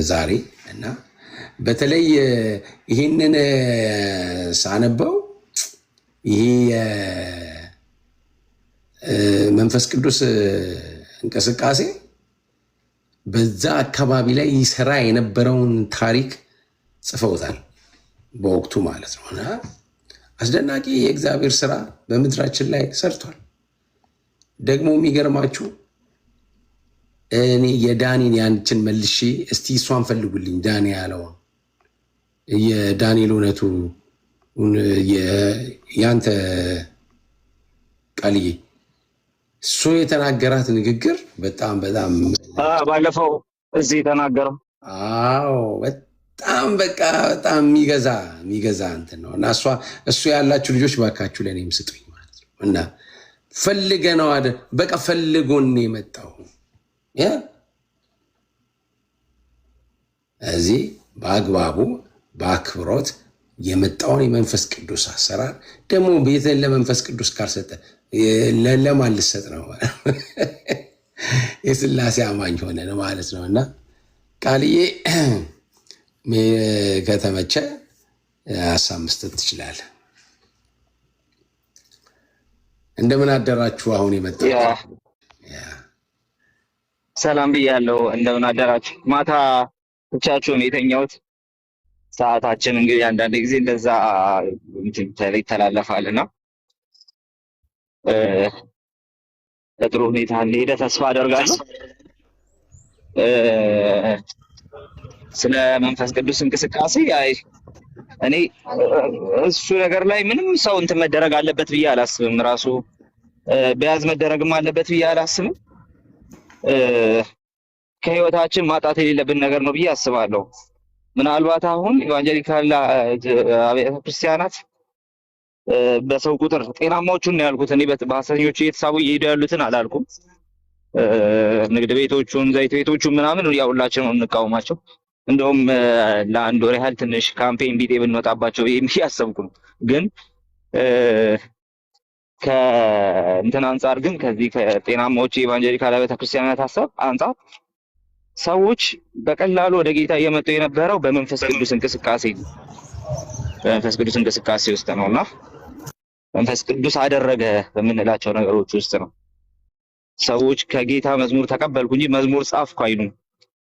ዛሬ እና በተለይ ይህንን ሳነበው ይሄ መንፈስ ቅዱስ እንቅስቃሴ በዛ አካባቢ ላይ ይሰራ የነበረውን ታሪክ ጽፈውታል በወቅቱ ማለት ነው። እና አስደናቂ የእግዚአብሔር ስራ በምድራችን ላይ ሰርቷል። ደግሞ የሚገርማችሁ እኔ የዳኒን ያንችን መልሼ እስቲ እሷን ፈልጉልኝ ዳኒ ያለውን የዳንኤል እውነቱ ያንተ ቃልዬ እሱ የተናገራት ንግግር በጣም ባለፈው እዚህ የተናገረው በጣም በጣም የሚገዛ እንትን ነው። እና እሱ ያላችሁ ልጆች ባካችሁ ለእኔም ስጡኝ ማለት ነው። እና ፈልገ ነው ፈልጎን የመጣው እዚህ በአግባቡ በአክብሮት የመጣውን የመንፈስ ቅዱስ አሰራር ደግሞ ቤትን ለመንፈስ ቅዱስ ካልሰጠ ለማን ልሰጥ ነው? የስላሴ አማኝ ሆነ ነው ማለት ነው። እና ቃልዬ ከተመቸ ሀሳብ መስጠት ትችላለህ። እንደምን አደራችሁ? አሁን የመጣ ሰላም ብያለሁ። እንደምን አደራችሁ? ማታ ብቻችሁን የተኛሁት ሰዓታችን እንግዲህ አንዳንድ ጊዜ እንደዛ ይተላለፋልና በጥሩ ሁኔታ እንደሄደ ተስፋ አደርጋለሁ። ስለ መንፈስ ቅዱስ እንቅስቃሴ እኔ እሱ ነገር ላይ ምንም ሰው እንትን መደረግ አለበት ብዬ አላስብም። ራሱ በያዝ መደረግም አለበት ብዬ አላስብም። ከህይወታችን ማጣት የሌለብን ነገር ነው ብዬ አስባለሁ። ምናልባት አሁን ኢቫንጀሊካል አብያተ ክርስቲያናት በሰው ቁጥር ጤናማዎቹን ነው ያልኩት። እኔ በሐሰተኞቹ እየተሳቡ እየሄዱ ያሉትን አላልኩም። ንግድ ቤቶቹን፣ ዘይት ቤቶቹን ምናምን ያው ሁላችንም እንቃወማቸው። እንደውም ለአንድ ወር ያህል ትንሽ ካምፔን ቢጤ ብንወጣባቸው የሚያሰብኩ ነው። ግን ከእንትን አንጻር ግን ከዚህ ከጤናማዎቹ የኢቫንጀሊካል አብያተ ክርስቲያናት ሀሳብ አንጻር ሰዎች በቀላሉ ወደ ጌታ እየመጡ የነበረው በመንፈስ ቅዱስ እንቅስቃሴ ውስጥ ነውና መንፈስ ቅዱስ አደረገ በምንላቸው ነገሮች ውስጥ ነው። ሰዎች ከጌታ መዝሙር ተቀበልኩ እንጂ መዝሙር ጻፍኩ አይሉም።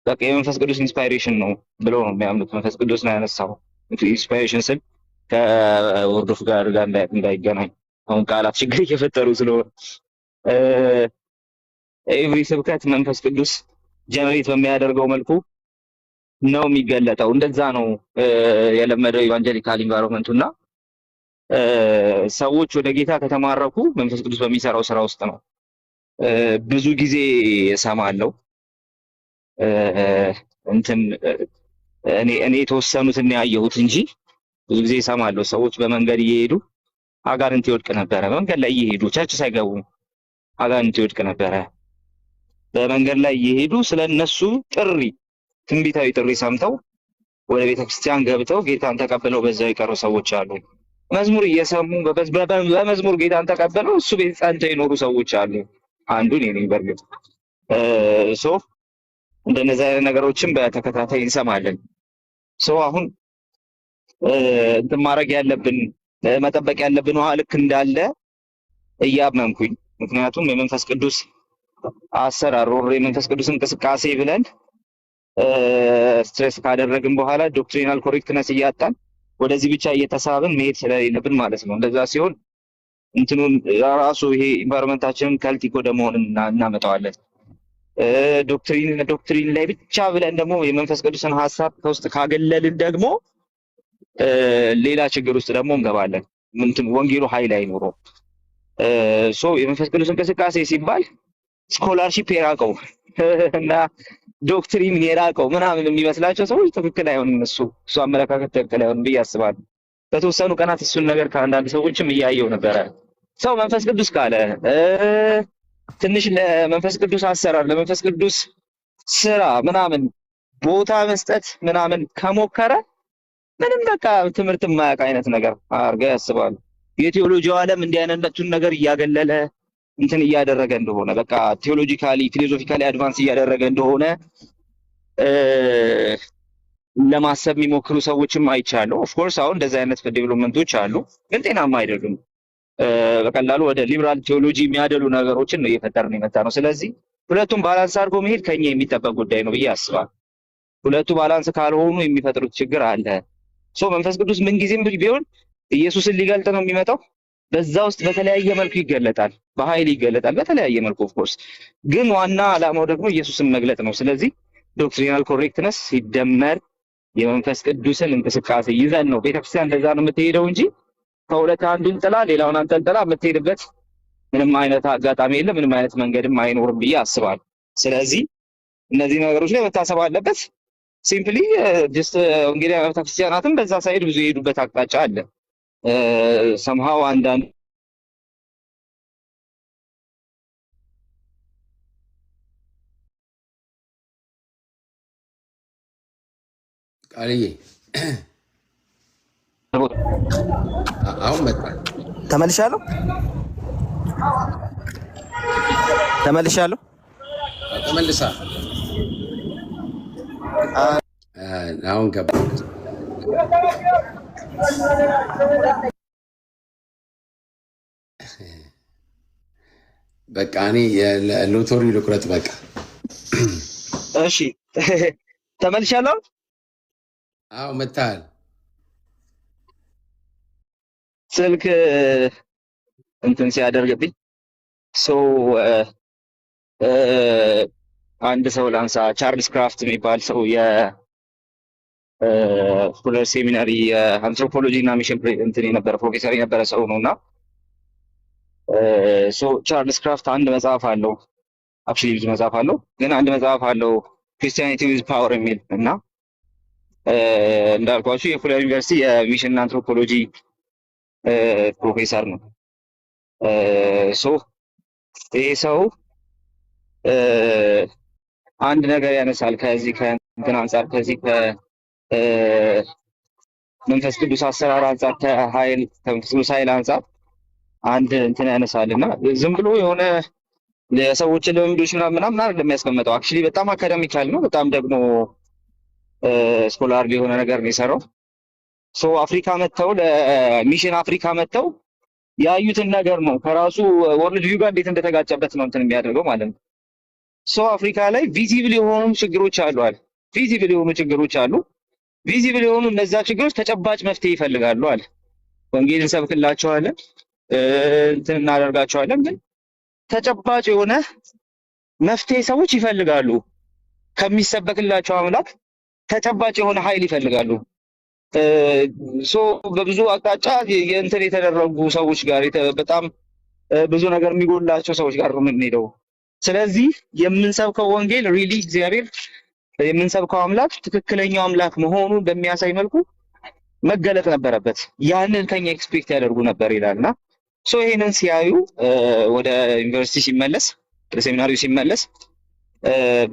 በቃ የመንፈስ ቅዱስ ኢንስፓይሬሽን ነው ብለው ነው የሚያምኑት። መንፈስ ቅዱስ ነው ያነሳው። ኢንስፓይሬሽን ስል ከወርድ ኦፍ ጋር እንዳይገናኝ አሁን ቃላት ችግር እየፈጠሩ ስለሆነ ኤቭሪ ስብከት መንፈስ ቅዱስ ጀነሬት በሚያደርገው መልኩ ነው የሚገለጠው። እንደዛ ነው የለመደው ኢቫንጀሊካል ኢንቫይሮንመንቱና ሰዎች ወደ ጌታ ከተማረኩ መንፈስ ቅዱስ በሚሰራው ስራ ውስጥ ነው። ብዙ ጊዜ እሰማለሁ እንትን እኔ የተወሰኑትን ያየሁት እንጂ ብዙ ጊዜ እሰማለሁ ሰዎች በመንገድ እየሄዱ አጋንንት ይወድቅ ነበረ። በመንገድ ላይ እየሄዱ ቸርች ሳይገቡ አጋንንት ይወድቅ ነበረ። በመንገድ ላይ እየሄዱ ስለነሱ ጥሪ ትንቢታዊ ጥሪ ሰምተው ወደ ቤተክርስቲያን ገብተው ጌታን ተቀብለው በዛው የቀሩ ሰዎች አሉ። መዝሙር እየሰሙ በመዝሙር ጌታን ተቀብለው እሱ ቤት ጸንተው የኖሩ ሰዎች አሉ። አንዱ እኔ ነኝ። በርግጥ እንደነዚህ አይነት ነገሮችን በተከታታይ እንሰማለን። አሁን እንትን ማድረግ ያለብን መጠበቅ ያለብን ውሃ ልክ እንዳለ እያመንኩኝ፣ ምክንያቱም የመንፈስ ቅዱስ አሰራር ወር የመንፈስ ቅዱስ እንቅስቃሴ ብለን ስትሬስ ካደረግን በኋላ ዶክትሪናል ኮሬክትነስ እያጣን ወደዚህ ብቻ እየተሳብን መሄድ ስለሌለብን ማለት ነው። እንደዛ ሲሆን እንትኑን ራሱ ይሄ ኢንቫይሮንመንታችንን ከልቲክ ወደ መሆን እናመጣዋለን። ዶክትሪን ላይ ብቻ ብለን ደግሞ የመንፈስ ቅዱስን ሀሳብ ከውስጥ ካገለልን ደግሞ ሌላ ችግር ውስጥ ደግሞ እንገባለን። ወንጌሉ ኃይል አይኖረውም። የመንፈስ ቅዱስ እንቅስቃሴ ሲባል ስኮላርሺፕ የራቀው እና ዶክትሪን የራቀው ምናምን የሚመስላቸው ሰዎች ትክክል አይሆንም። እሱ አመለካከት ትክክል አይሆንም ብዬ አስባለሁ። በተወሰኑ ቀናት እሱን ነገር ከአንዳንድ ሰዎችም እያየው ነበረ። ሰው መንፈስ ቅዱስ ካለ ትንሽ ለመንፈስ ቅዱስ አሰራር ለመንፈስ ቅዱስ ስራ ምናምን ቦታ መስጠት ምናምን ከሞከረ ምንም በቃ ትምህርት የማያውቅ አይነት ነገር አድርገው ያስባሉ። የቴዎሎጂው ዓለም እንዲህ አይነቱን ነገር እያገለለ እንትን እያደረገ እንደሆነ በቃ ቴዎሎጂካሊ ፊሎሶፊካሊ አድቫንስ እያደረገ እንደሆነ ለማሰብ የሚሞክሩ ሰዎችም አይቻለሁ። ኦፍኮርስ አሁን እንደዚህ አይነት ዴቨሎፕመንቶች አሉ፣ ግን ጤናማ አይደሉም። በቀላሉ ወደ ሊበራል ቴዎሎጂ የሚያደሉ ነገሮችን ነው እየፈጠርን የመጣ ነው። ስለዚህ ሁለቱም ባላንስ አድርጎ መሄድ ከኛ የሚጠበቅ ጉዳይ ነው ብዬ አስባለሁ። ሁለቱ ባላንስ ካልሆኑ የሚፈጥሩት ችግር አለ። መንፈስ ቅዱስ ምንጊዜም ቢሆን ኢየሱስን ሊገልጥ ነው የሚመጣው። በዛ ውስጥ በተለያየ መልኩ ይገለጣል፣ በኃይል ይገለጣል በተለያየ መልኩ። ኦፍኮርስ ግን ዋና ዓላማው ደግሞ ኢየሱስን መግለጥ ነው። ስለዚህ ዶክትሪናል ኮሬክትነስ ሲደመር የመንፈስ ቅዱስን እንቅስቃሴ ይዘን ነው ቤተክርስቲያን እንደዛ ነው የምትሄደው እንጂ ከሁለት አንዱን ጥላ ሌላውን አንጠልጥላ የምትሄድበት ምንም አይነት አጋጣሚ የለም፣ ምንም አይነት መንገድም አይኖርም ብዬ አስባለሁ። ስለዚህ እነዚህ ነገሮች ላይ መታሰብ አለበት። ሲምፕሊ ጀስት እንግዲህ ቤተክርስቲያናትም በዛ ሳይድ ብዙ የሄዱበት አቅጣጫ አለ። ሰምሃው አንዳንድ ቃልዬ አሁን መጣ። ተመልሻለሁ። ተመልሳ አሁን ገባ። በቃ እኔ ሎተሪ ልቁረጥ። በቃ እሺ፣ ተመልሻለሁ። አዎ መጣል ስልክ እንትን ሲያደርግብኝ አንድ ሰው ላንሳ። ቻርልስ ክራፍት የሚባል ሰው የፉለር ሴሚናሪ የአንትሮፖሎጂ እና ሚሽን እንትን የነበረ ፕሮፌሰር የነበረ ሰው ነው እና ቻርልስ ክራፍት አንድ መጽሐፍ አለው። አክቹዋሊ ብዙ መጽሐፍ አለው፣ ግን አንድ መጽሐፍ አለው ክሪስቲያኒቲ ዊዝ ፓወር የሚል እና እንዳልኳችሁ የፉለር ዩኒቨርሲቲ የሚሽን አንትሮፖሎጂ ፕሮፌሰር ነው። ይህ ሰው አንድ ነገር ያነሳል። ከዚህ ከእንትን አንጻር ከዚህ ከመንፈስ ቅዱስ አሰራር አንጻር ከመንፈስ ቅዱስ ኃይል አንጻር አንድ እንትን ያነሳል እና ዝም ብሎ የሆነ የሰዎችን ልምዶች ምናምን አይደለም የሚያስቀምጠው። አክቹዋሊ በጣም አካዳሚካል ነው። በጣም ደግሞ ስኮላር የሆነ ነገር ነው የሰራው። አፍሪካ መጥተው ለሚሽን አፍሪካ መጥተው ያዩትን ነገር ነው ከራሱ ወርልድ ቪው ጋር እንዴት እንደተጋጨበት ነው እንትን የሚያደርገው ማለት ነው። አፍሪካ ላይ ቪዚብል የሆኑ ችግሮች አሉ። ቪዚብል የሆኑ ችግሮች አሉ። ቪዚብል የሆኑ እነዛ ችግሮች ተጨባጭ መፍትሄ ይፈልጋሉ አለ። ወንጌል እንሰብክላቸዋለን፣ እንትን እናደርጋቸዋለን፣ ግን ተጨባጭ የሆነ መፍትሄ ሰዎች ይፈልጋሉ ከሚሰበክላቸው አምላክ ተጨባጭ የሆነ ኃይል ይፈልጋሉ። ሶ በብዙ አቅጣጫ የእንትን የተደረጉ ሰዎች ጋር በጣም ብዙ ነገር የሚጎላቸው ሰዎች ጋር ነው የምንሄደው። ስለዚህ የምንሰብከው ወንጌል ሪሊ እግዚአብሔር የምንሰብከው አምላክ ትክክለኛው አምላክ መሆኑን በሚያሳይ መልኩ መገለጥ ነበረበት። ያንን ከኛ ኤክስፔክት ያደርጉ ነበር ይላልና ሶ ይሄንን ሲያዩ ወደ ዩኒቨርሲቲ ሲመለስ ወደ ሴሚናሪው ሲመለስ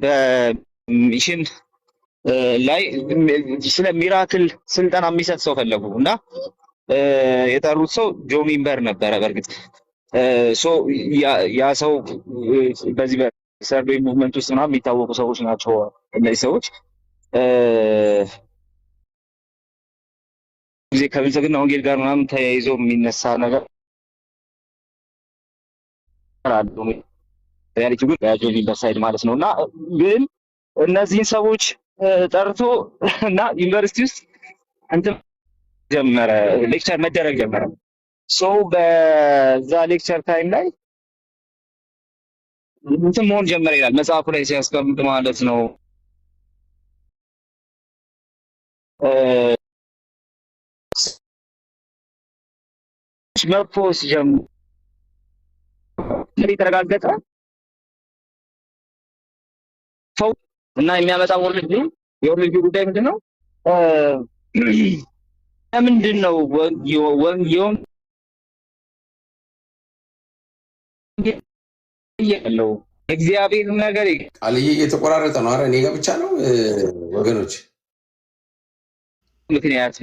በሚሽን ላይ ስለ ሚራክል ስልጠና የሚሰጥ ሰው ፈለጉ እና የጠሩት ሰው ጆ ሚንበር ነበረ። በእርግጥ ሶ ያ ሰው በዚህ በሰርቬይ ሙቭመንት ውስጥ ምናምን የሚታወቁ ሰዎች ናቸው። እነዚህ ሰዎች ጊዜ ከብልጽግና ወንጌል ጋር ምናምን ተያይዞ የሚነሳ ነገር አሉ። ሪያሊቲ ግን በጆ ሚንበር ሳይድ ማለት ነው እና ግን እነዚህን ሰዎች ጠርቶ እና ዩኒቨርሲቲ ውስጥ እንትን ጀመረ፣ ሌክቸር መደረግ ጀመረ። ሶ በዛ ሌክቸር ታይም ላይ እንትን መሆን ጀመረ ይላል መጽሐፉ ላይ ሲያስቀምጥ ማለት ነው። መፖስ ጀምሮ የተረጋገጠ ሰው እና የሚያመጣው ወርልድ የወርልድ ጉዳይ ምንድነው? ለምንድን ነው ያለው እግዚአብሔር ነገር አልይ እየተቆራረጠ ነው። አረ እኔ ጋር ብቻ ነው ወገኖች? ምክንያት